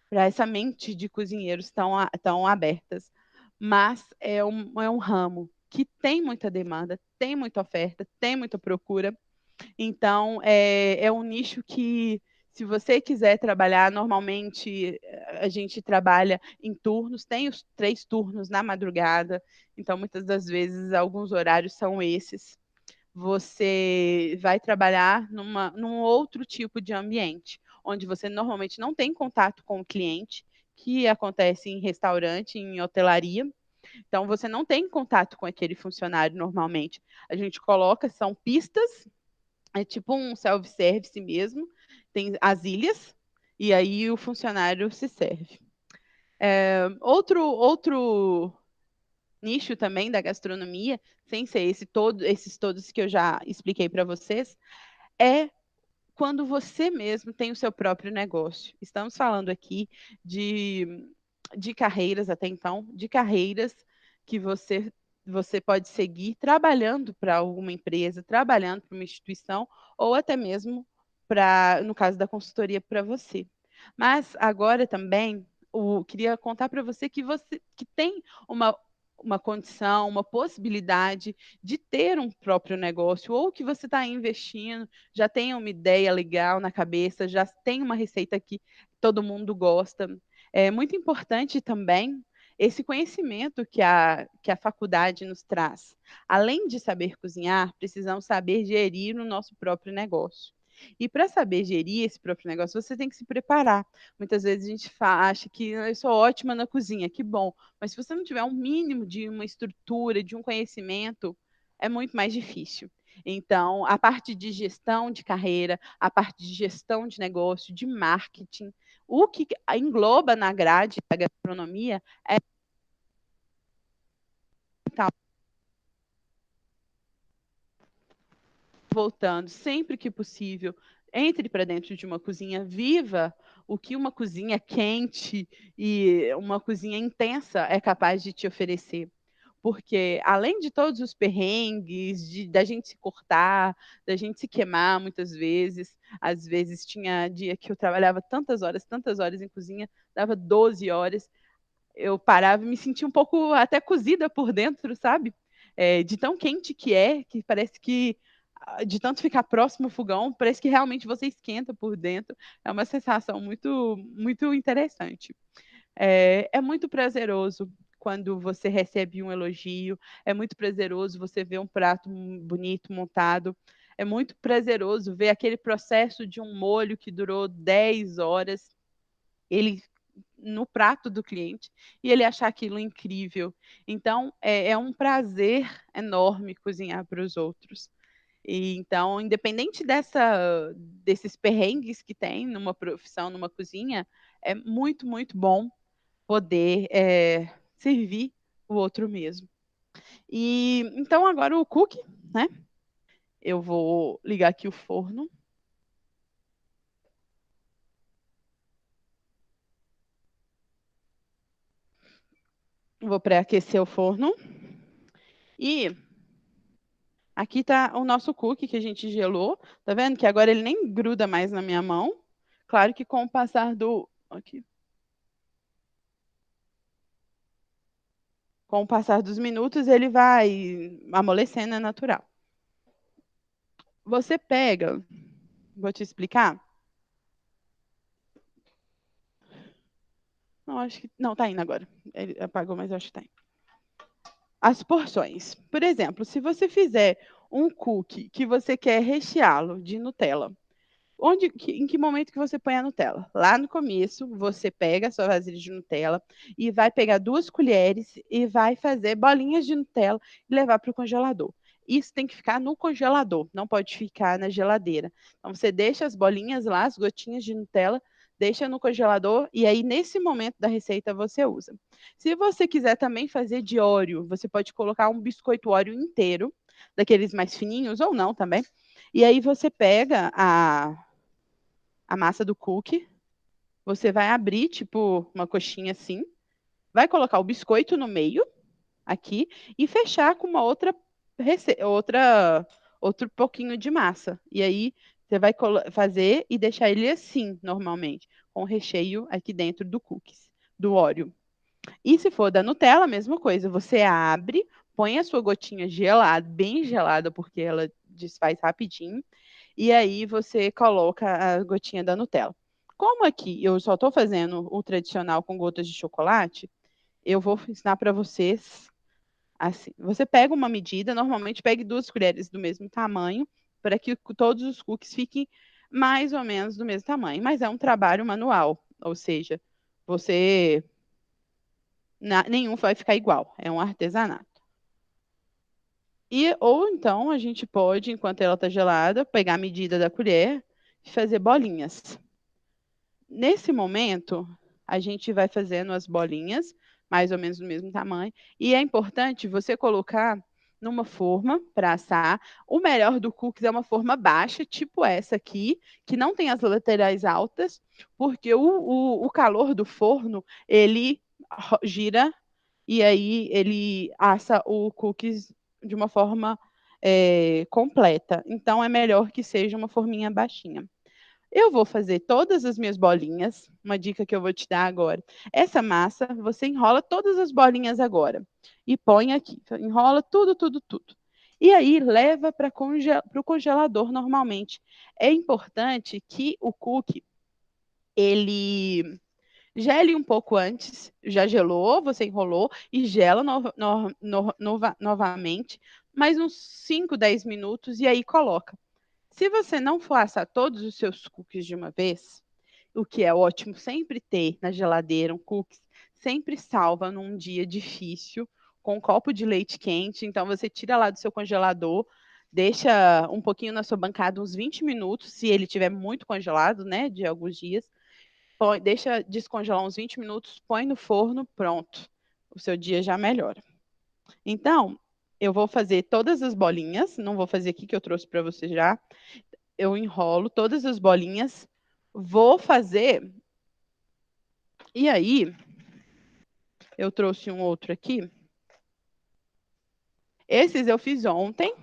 A: para essa mente de cozinheiros tão abertas. Mas é um ramo que tem muita demanda, tem muita oferta, tem muita procura. Então, é um nicho que, se você quiser trabalhar, normalmente a gente trabalha em turnos, tem os 3 turnos na madrugada, então muitas das vezes alguns horários são esses. Você vai trabalhar num outro tipo de ambiente, onde você normalmente não tem contato com o cliente, que acontece em restaurante, em hotelaria. Então, você não tem contato com aquele funcionário normalmente. A gente coloca, são pistas, é tipo um self-service mesmo, tem as ilhas, e aí o funcionário se serve. Outro nicho também da gastronomia, sem ser esses todos que eu já expliquei para vocês, é quando você mesmo tem o seu próprio negócio. Estamos falando aqui de carreiras até então, de carreiras que você pode seguir trabalhando para alguma empresa, trabalhando para uma instituição, ou até mesmo para, no caso da consultoria, para você. Mas agora também queria contar para você que tem uma condição, uma possibilidade de ter um próprio negócio, ou que você está investindo, já tem uma ideia legal na cabeça, já tem uma receita que todo mundo gosta. É muito importante também esse conhecimento que a faculdade nos traz. Além de saber cozinhar, precisamos saber gerir o nosso próprio negócio. E para saber gerir esse próprio negócio, você tem que se preparar. Muitas vezes a gente acha que eu sou ótima na cozinha, que bom. Mas se você não tiver um mínimo de uma estrutura, de um conhecimento, é muito mais difícil. Então, a parte de gestão de carreira, a parte de gestão de negócio, de marketing, o que engloba na grade da gastronomia é tal. Voltando sempre que possível, entre para dentro de uma cozinha, viva o que uma cozinha quente e uma cozinha intensa é capaz de te oferecer. Porque, além de todos os perrengues, da gente se cortar, da gente se queimar muitas vezes, às vezes tinha dia que eu trabalhava tantas horas em cozinha, dava 12 horas, eu parava e me sentia um pouco até cozida por dentro, sabe? De tão quente que parece que, de tanto ficar próximo ao fogão, parece que realmente você esquenta por dentro. É uma sensação muito interessante. É muito prazeroso quando você recebe um elogio, é muito prazeroso você ver um prato bonito montado, é muito prazeroso ver aquele processo de um molho que durou 10 horas, ele no prato do cliente, e ele achar aquilo incrível. Então, é um prazer enorme cozinhar para os outros. E, então, independente desses perrengues que tem numa profissão, numa cozinha, é muito bom poder servir o outro mesmo. E então agora o cookie, né? Eu vou ligar aqui o forno. Vou pré-aquecer o forno. E aqui está o nosso cookie que a gente gelou. Tá vendo que agora ele nem gruda mais na minha mão? Claro que com o passar do aqui, com o passar dos minutos ele vai amolecendo, é natural. Você pega, vou te explicar. Não, acho que não tá indo agora. Ele apagou, mas eu acho que tá indo. As porções. Por exemplo, se você fizer um cookie que você quer recheá-lo de Nutella, em que momento que você põe a Nutella? Lá no começo, você pega a sua vasilha de Nutella e vai pegar 2 colheres e vai fazer bolinhas de Nutella e levar para o congelador. Isso tem que ficar no congelador, não pode ficar na geladeira. Então, você deixa as bolinhas lá, as gotinhas de Nutella, deixa no congelador e aí, nesse momento da receita, você usa. Se você quiser também fazer de Oreo, você pode colocar um biscoito Oreo inteiro, daqueles mais fininhos, ou não também. E aí você pega a massa do cookie, você vai abrir, tipo, uma coxinha assim, vai colocar o biscoito no meio, aqui, e fechar com uma outro pouquinho de massa. E aí você vai fazer e deixar ele assim, normalmente, com o recheio aqui dentro do cookies, do Oreo. E se for da Nutella, a mesma coisa. Você abre, põe a sua gotinha gelada, bem gelada, porque ela desfaz rapidinho. E aí você coloca a gotinha da Nutella. Como aqui eu só estou fazendo o tradicional com gotas de chocolate, eu vou ensinar para vocês assim. Você pega uma medida, normalmente pegue 2 colheres do mesmo tamanho, para que todos os cookies fiquem mais ou menos do mesmo tamanho, mas é um trabalho manual, ou seja, você nenhum vai ficar igual, é um artesanato. E ou então a gente pode, enquanto ela está gelada, pegar a medida da colher e fazer bolinhas. Nesse momento, a gente vai fazendo as bolinhas, mais ou menos do mesmo tamanho, e é importante você colocar numa forma para assar. O melhor do cookies é uma forma baixa, tipo essa aqui, que não tem as laterais altas, porque o calor do forno, ele gira e aí ele assa o cookies de uma forma completa. Então, é melhor que seja uma forminha baixinha. Eu vou fazer todas as minhas bolinhas. Uma dica que eu vou te dar agora. Essa massa, você enrola todas as bolinhas agora e põe aqui. Enrola tudo, tudo, tudo. E aí leva para o congelador normalmente. É importante que o cookie ele gele um pouco antes. Já gelou, você enrolou e gela novamente, mais uns 5, 10 minutos e aí coloca. Se você não for assar todos os seus cookies de uma vez, o que é ótimo sempre ter na geladeira um cookies, sempre salva num dia difícil, com um copo de leite quente. Então você tira lá do seu congelador, deixa um pouquinho na sua bancada, uns 20 minutos, se ele tiver muito congelado, né, de alguns dias. Deixa descongelar uns 20 minutos, põe no forno, pronto. O seu dia já melhora. Então, eu vou fazer todas as bolinhas, não vou fazer aqui que eu trouxe para você já. Eu enrolo todas as bolinhas, vou fazer. E aí, eu trouxe um outro aqui. Esses eu fiz ontem.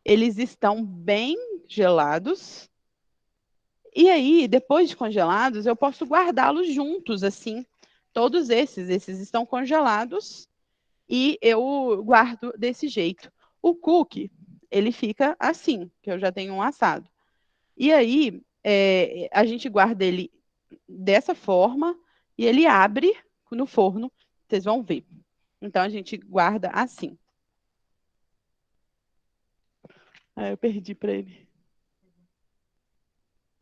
A: Eles estão bem gelados. E aí, depois de congelados, eu posso guardá-los juntos, assim. Todos esses estão congelados e eu guardo desse jeito. O cookie, ele fica assim, que eu já tenho um assado. E aí, a gente guarda ele dessa forma e ele abre no forno, vocês vão ver. Então, a gente guarda assim. Ah, eu perdi para ele.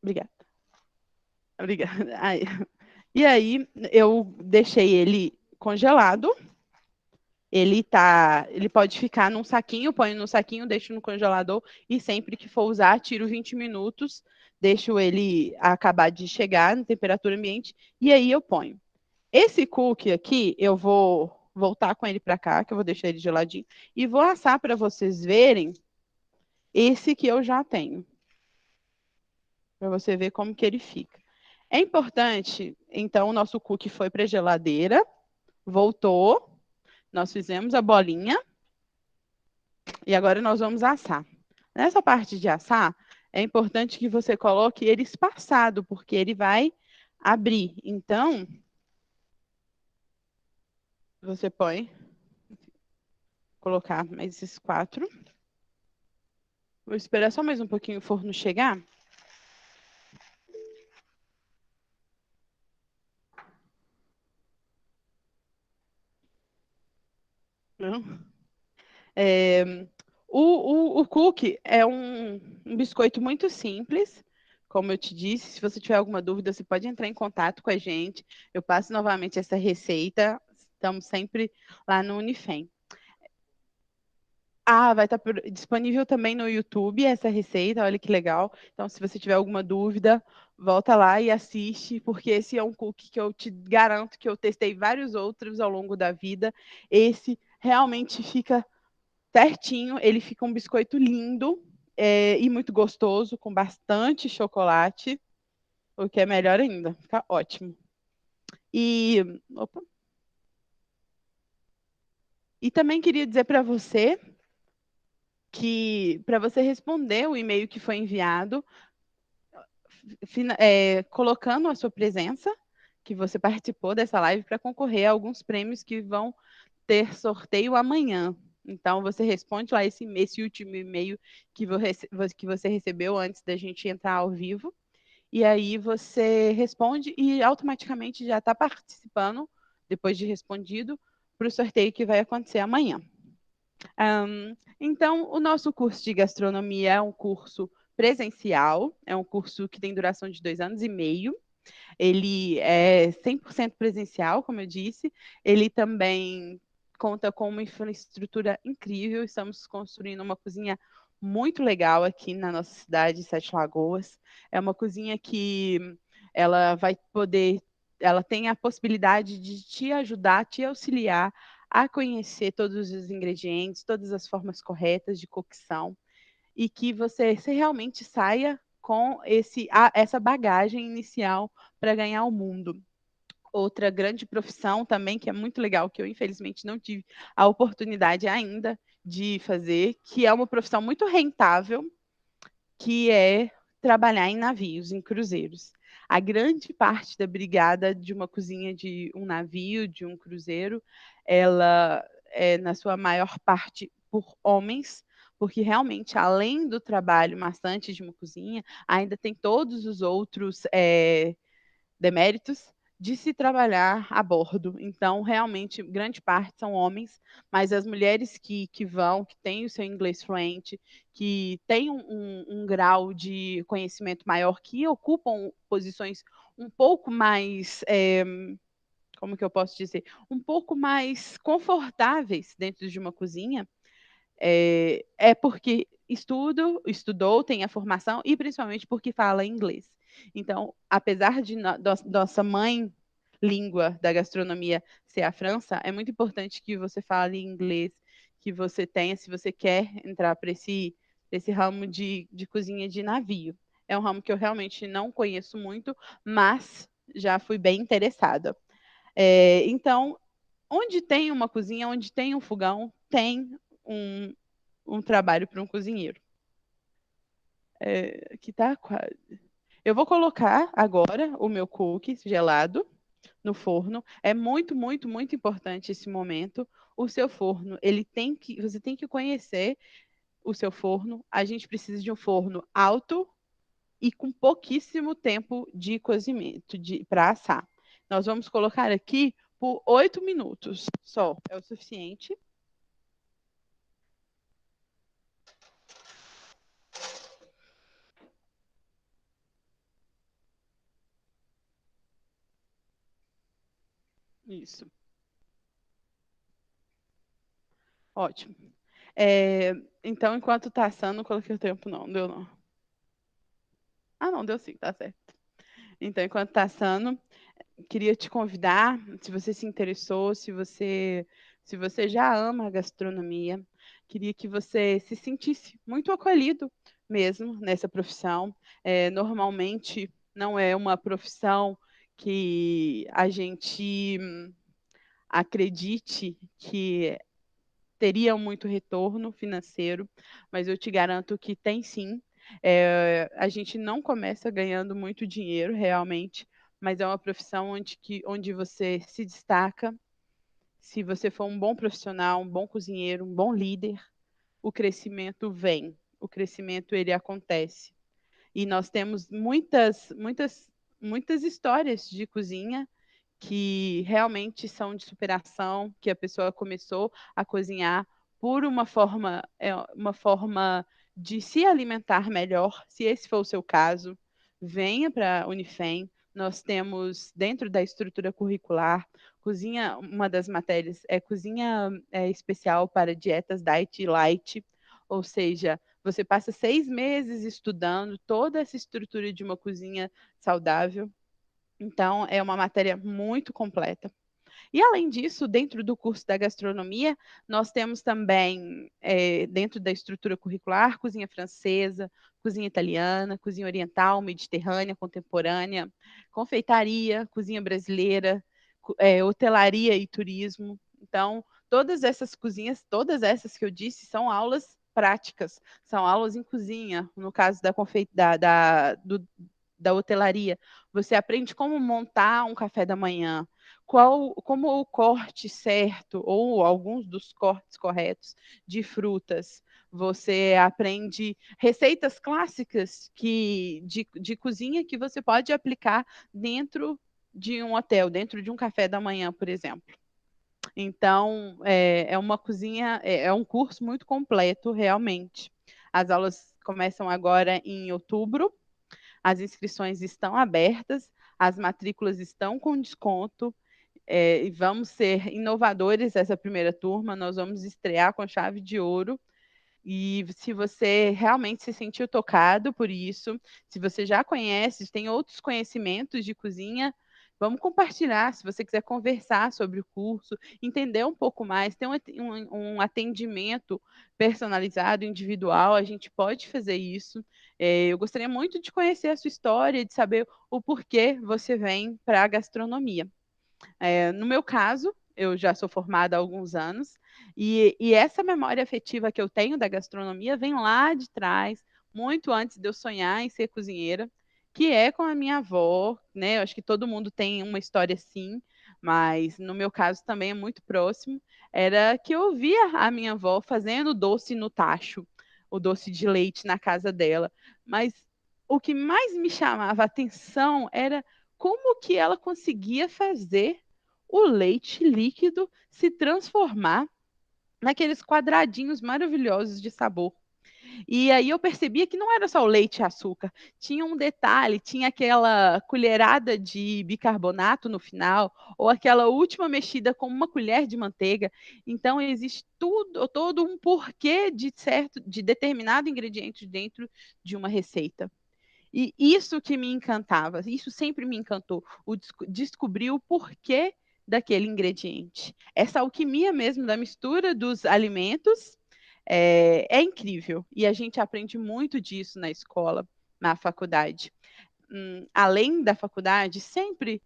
A: Obrigada. Obrigada. Aí. E aí, eu deixei ele congelado. Ele pode ficar num saquinho, ponho no saquinho, deixo no congelador e sempre que for usar, tiro 20 minutos, deixo ele acabar de chegar na temperatura ambiente e aí eu ponho. Esse cookie aqui, eu vou voltar com ele para cá, que eu vou deixar ele geladinho, e vou assar para vocês verem esse que eu já tenho, para você ver como que ele fica. É importante, então, o nosso cookie foi para a geladeira, voltou, nós fizemos a bolinha, e agora nós vamos assar. Nessa parte de assar, é importante que você coloque ele espaçado, porque ele vai abrir. Então, você põe, colocar mais esses 4. Vou esperar só mais um pouquinho o forno chegar. Não? É, o cookie é um biscoito muito simples, como eu te disse. Se você tiver alguma dúvida, você pode entrar em contato com a gente. Eu passo novamente essa receita. Estamos sempre lá no Unifem. Ah, vai estar disponível também no YouTube essa receita, olha que legal. Então, se você tiver alguma dúvida, volta lá e assiste, porque esse é um cookie que eu te garanto que eu testei vários outros ao longo da vida. Esse realmente fica certinho, ele fica um biscoito lindo e muito gostoso, com bastante chocolate, o que é melhor ainda, fica ótimo. E, opa, e também queria dizer para você que para você responder o e-mail que foi enviado, colocando a sua presença, que você participou dessa live, para concorrer a alguns prêmios que vão ter sorteio amanhã. Então, você responde lá esse último e-mail que você recebeu antes da gente entrar ao vivo. E aí você responde e automaticamente já está participando, depois de respondido, para o sorteio que vai acontecer amanhã. Então, o nosso curso de gastronomia é um curso presencial, é um curso que tem duração de 2 anos e meio. Ele é 100% presencial, como eu disse. Ele também conta com uma infraestrutura incrível. Estamos construindo uma cozinha muito legal aqui na nossa cidade, Sete Lagoas. É uma cozinha que ela vai poder, ela tem a possibilidade de te ajudar, te auxiliar a conhecer todos os ingredientes, todas as formas corretas de cocção e que você realmente saia com essa bagagem inicial para ganhar o mundo. Outra grande profissão também, que é muito legal, que eu infelizmente não tive a oportunidade ainda de fazer, que é uma profissão muito rentável, que é trabalhar em navios, em cruzeiros. A grande parte da brigada de uma cozinha de um navio, de um cruzeiro, ela é, na sua maior parte, por homens, porque realmente, além do trabalho maçante de uma cozinha, ainda tem todos os outros deméritos de se trabalhar a bordo. Então, realmente, grande parte são homens, mas as mulheres que vão, que têm o seu inglês fluente, que têm um grau de conhecimento maior, que ocupam posições um pouco mais, como que eu posso dizer, um pouco mais confortáveis dentro de uma cozinha, porque estudou, tem a formação e principalmente porque fala inglês. Então, apesar de nossa mãe língua da gastronomia ser a França, é muito importante que você fale inglês, que você tenha, se você quer entrar para esse ramo de cozinha de navio. É um ramo que eu realmente não conheço muito, mas já fui bem interessada. Então, onde tem uma cozinha, onde tem um fogão, tem um, um trabalho para um cozinheiro. Que tá quase. Eu vou colocar agora o meu cookies gelado no forno. É muito, muito, muito importante esse momento. O seu forno, você tem que conhecer o seu forno. A gente precisa de um forno alto e com pouquíssimo tempo de cozimento, para assar. Nós vamos colocar aqui por 8 minutos só. É o suficiente. Isso. Ótimo. É, então, enquanto tá assando, não coloquei o tempo, não. Deu não. Ah, não, deu sim, tá certo. Então, enquanto tá assando, queria te convidar, se você se interessou, se você já ama a gastronomia, queria que você se sentisse muito acolhido mesmo nessa profissão. Normalmente, não é uma profissão que a gente acredite que teria muito retorno financeiro, mas eu te garanto que tem sim. A gente não começa ganhando muito dinheiro realmente, mas é uma profissão onde você se destaca. Se você for um bom profissional, um bom cozinheiro, um bom líder, o crescimento vem, o crescimento ele acontece. E nós temos muitas, muitas, muitas histórias de cozinha que realmente são de superação, que a pessoa começou a cozinhar por uma forma de se alimentar melhor. Se esse for o seu caso, venha para a Unifem. Nós temos, dentro da estrutura curricular, cozinha, uma das matérias é cozinha especial para dietas diet e light, ou seja, você passa 6 meses estudando toda essa estrutura de uma cozinha saudável. Então, é uma matéria muito completa. E, além disso, dentro do curso da gastronomia, nós temos também, dentro da estrutura curricular, cozinha francesa, cozinha italiana, cozinha oriental, mediterrânea, contemporânea, confeitaria, cozinha brasileira, hotelaria e turismo. Então, todas essas cozinhas, todas essas que eu disse, são aulas práticas, são aulas em cozinha, no caso da hotelaria. Você aprende como montar um café da manhã, como o corte certo, ou alguns dos cortes corretos de frutas. Você aprende receitas clássicas de cozinha que você pode aplicar dentro de um hotel, dentro de um café da manhã, por exemplo. Então, é uma cozinha, é um curso muito completo, realmente. As aulas começam agora em outubro. As inscrições estão abertas, as matrículas estão com desconto. E vamos ser inovadores essa primeira turma, nós vamos estrear com chave de ouro. E se você realmente se sentiu tocado por isso, se você já conhece, tem outros conhecimentos de cozinha, vamos compartilhar. Se você quiser conversar sobre o curso, entender um pouco mais, ter um atendimento personalizado, individual, a gente pode fazer isso. Eu gostaria muito de conhecer a sua história, de saber o porquê você vem para a gastronomia. No meu caso, eu já sou formada há alguns anos, e essa memória afetiva que eu tenho da gastronomia vem lá de trás, muito antes de eu sonhar em ser cozinheira, que é com a minha avó, né? Eu acho que todo mundo tem uma história assim, mas no meu caso também é muito próximo. Era que eu via a minha avó fazendo doce no tacho, o doce de leite na casa dela. Mas o que mais me chamava a atenção era como que ela conseguia fazer o leite líquido se transformar naqueles quadradinhos maravilhosos de sabor. E aí eu percebia que não era só o leite e açúcar, tinha um detalhe, tinha aquela colherada de bicarbonato no final, ou aquela última mexida com uma colher de manteiga. Então existe todo um porquê de determinado ingrediente dentro de uma receita. E isso que me encantava, isso sempre me encantou, descobrir o porquê daquele ingrediente. Essa alquimia mesmo da mistura dos alimentos é incrível. E a gente aprende muito disso na escola, na faculdade. Além da faculdade, sempre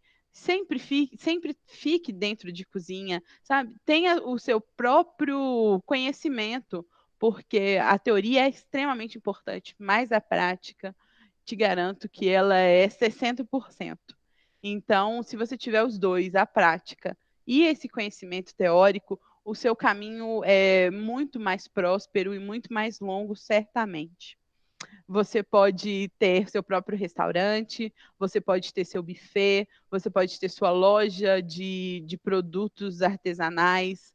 A: fique dentro de cozinha, sabe? Tenha o seu próprio conhecimento, porque a teoria é extremamente importante, mas a prática te garanto que ela é 60%. Então, se você tiver os dois, a prática e esse conhecimento teórico, o seu caminho é muito mais próspero e muito mais longo, certamente. Você pode ter seu próprio restaurante, você pode ter seu buffet, você pode ter sua loja de produtos artesanais.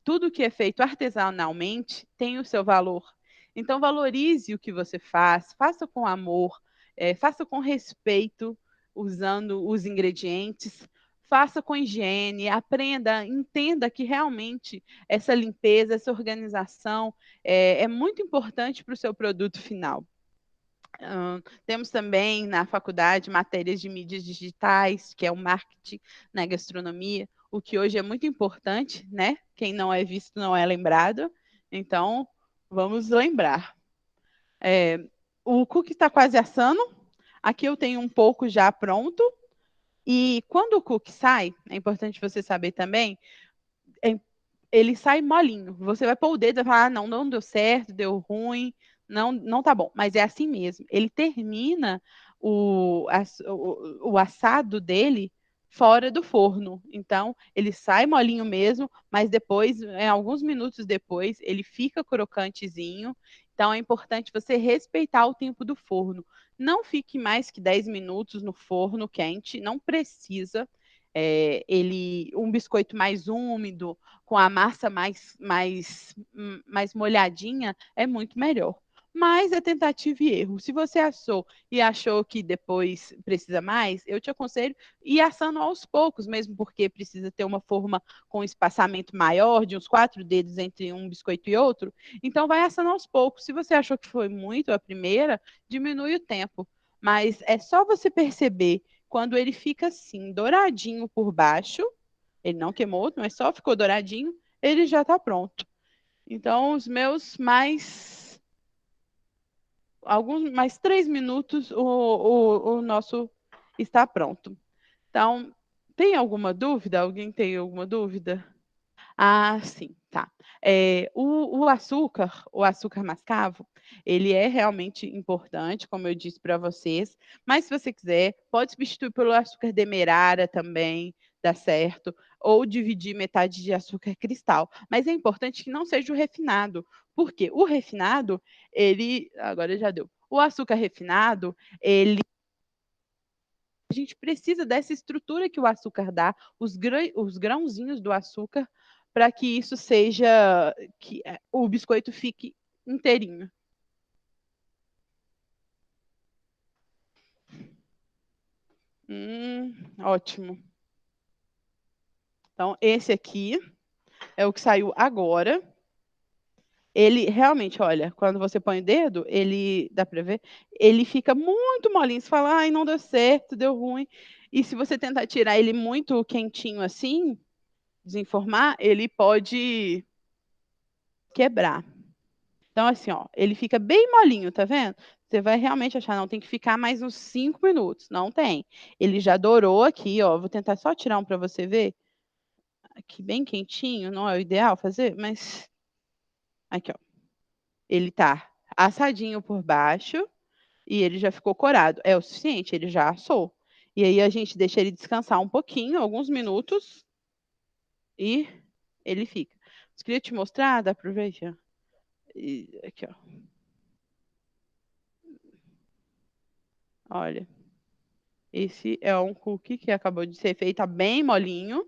A: Tudo que é feito artesanalmente tem o seu valor. Então, valorize o que você faz, faça com amor, faça com respeito, usando os ingredientes, faça com higiene, aprenda, entenda que realmente essa limpeza, essa organização é muito importante para o seu produto final. Temos também na faculdade matérias de mídias digitais, que é o marketing na gastronomia, o que hoje é muito importante, né? Quem não é visto não é lembrado. Então, vamos lembrar. O cookie está quase assando. Aqui eu tenho um pouco já pronto. E quando o cookie sai, é importante você saber também, é, ele sai molinho. Você vai pôr o dedo e vai falar, ah, não, não deu certo, deu ruim, não tá bom. Mas é assim mesmo. Ele termina o assado dele fora do forno. Então, ele sai molinho mesmo, mas depois, alguns minutos depois, ele fica crocantezinho. Então, é importante você respeitar o tempo do forno. Não fique mais que 10 minutos no forno quente, não precisa. Um biscoito mais úmido, com a massa mais molhadinha, é muito melhor. Mas é tentativa e erro. Se você achou que depois precisa mais, eu te aconselho ir assando aos poucos, mesmo porque precisa ter uma forma com espaçamento maior, de uns 4 dedos entre um biscoito e outro. Então, vai assando aos poucos. Se você achou que foi muito a primeira, diminui o tempo. Mas é só você perceber quando ele fica assim, douradinho por baixo, ele não queimou, mas só ficou douradinho, ele já está pronto. Então, alguns mais 3 minutos, o nosso está pronto. Então, tem alguma dúvida? Alguém tem alguma dúvida? Ah, sim, tá. O açúcar mascavo, ele é realmente importante, como eu disse para vocês, mas se você quiser, pode substituir pelo açúcar demerara também, dá certo, ou dividir metade de açúcar cristal. Mas é importante que não seja o refinado, porque o refinado, agora já deu. O açúcar refinado, a gente precisa dessa estrutura que o açúcar dá, os grãozinhos do açúcar, para que isso seja, que o biscoito fique inteirinho. Ótimo. Então, esse aqui é o que saiu agora. Ele realmente, olha, quando você põe o dedo, ele dá para ver, ele fica muito molinho. Você fala, ai, não deu certo, deu ruim. E se você tentar tirar ele muito quentinho assim, desenformar, ele pode quebrar. Então, assim, ó, ele fica bem molinho, tá vendo? Você vai realmente achar, não, tem que ficar mais uns 5 minutos. Não tem. Ele já dourou aqui, ó. Vou tentar só tirar um para você ver. Aqui bem quentinho, não é o ideal fazer, mas aqui, ó. Ele tá assadinho por baixo e ele já ficou corado. É o suficiente, ele já assou. E aí a gente deixa ele descansar um pouquinho, alguns minutos, e ele fica. Eu queria te mostrar, dá pra ver aqui, ó. Aqui, ó. Olha. Esse é um cookie que acabou de ser feito, tá bem molinho.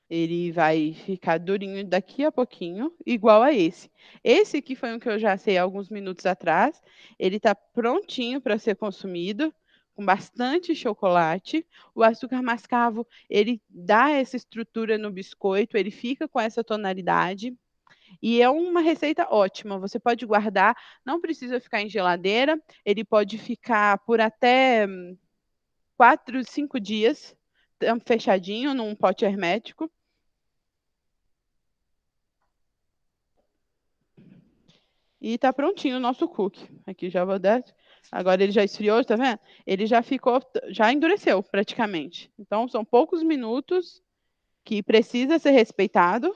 A: Ele vai ficar durinho daqui a pouquinho, igual a esse. Esse que foi um que eu já sei alguns minutos atrás. Ele está prontinho para ser consumido, com bastante chocolate. O açúcar mascavo, ele dá essa estrutura no biscoito, ele fica com essa tonalidade. E é uma receita ótima. Você pode guardar, não precisa ficar em geladeira. Ele pode ficar por até 4, 5 dias, fechadinho num pote hermético. E tá prontinho o nosso cookie. Aqui já vou dar. Agora ele já esfriou, tá vendo? Ele já ficou, já endureceu praticamente. Então são poucos minutos que precisa ser respeitado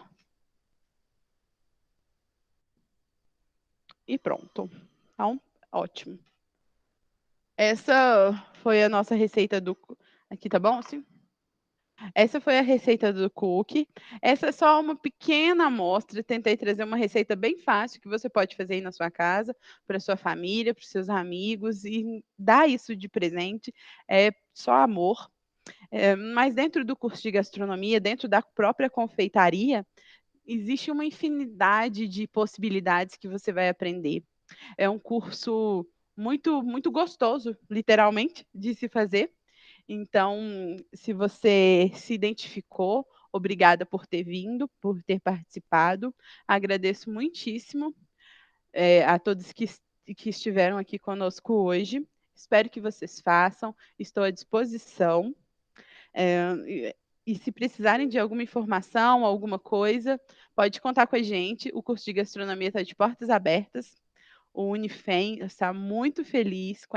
A: e pronto. Então, ótimo. Essa foi a nossa receita do. Aqui tá bom? Sim. Essa foi a receita do cookie. Essa é só uma pequena amostra. Tentei trazer uma receita bem fácil que você pode fazer aí na sua casa, para sua família, para os seus amigos e dar isso de presente. É só amor. Mas dentro do curso de gastronomia, dentro da própria confeitaria, existe uma infinidade de possibilidades que você vai aprender. É um curso muito, muito gostoso, literalmente, de se fazer. Então, se você se identificou, obrigada por ter vindo, por ter participado. Agradeço muitíssimo a todos que estiveram aqui conosco hoje. Espero que vocês façam, estou à disposição. E se precisarem de alguma informação, alguma coisa, pode contar com a gente. O curso de gastronomia está de portas abertas. O Unifem está muito feliz com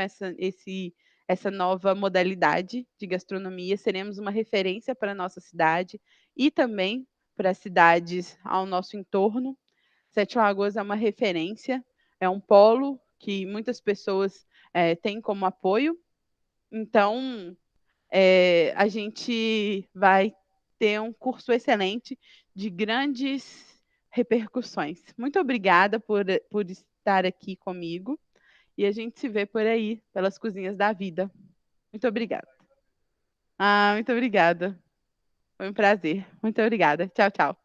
A: essa nova modalidade de gastronomia. Seremos uma referência para a nossa cidade e também para as cidades ao nosso entorno. Sete Lagoas é uma referência, é um polo que muitas pessoas têm como apoio. Então, a gente vai ter um curso excelente de grandes repercussões. Muito obrigada por estar aqui comigo e a gente se vê por aí, pelas cozinhas da vida. Muito obrigada. Ah, muito obrigada. Foi um prazer. Muito obrigada. Tchau, tchau.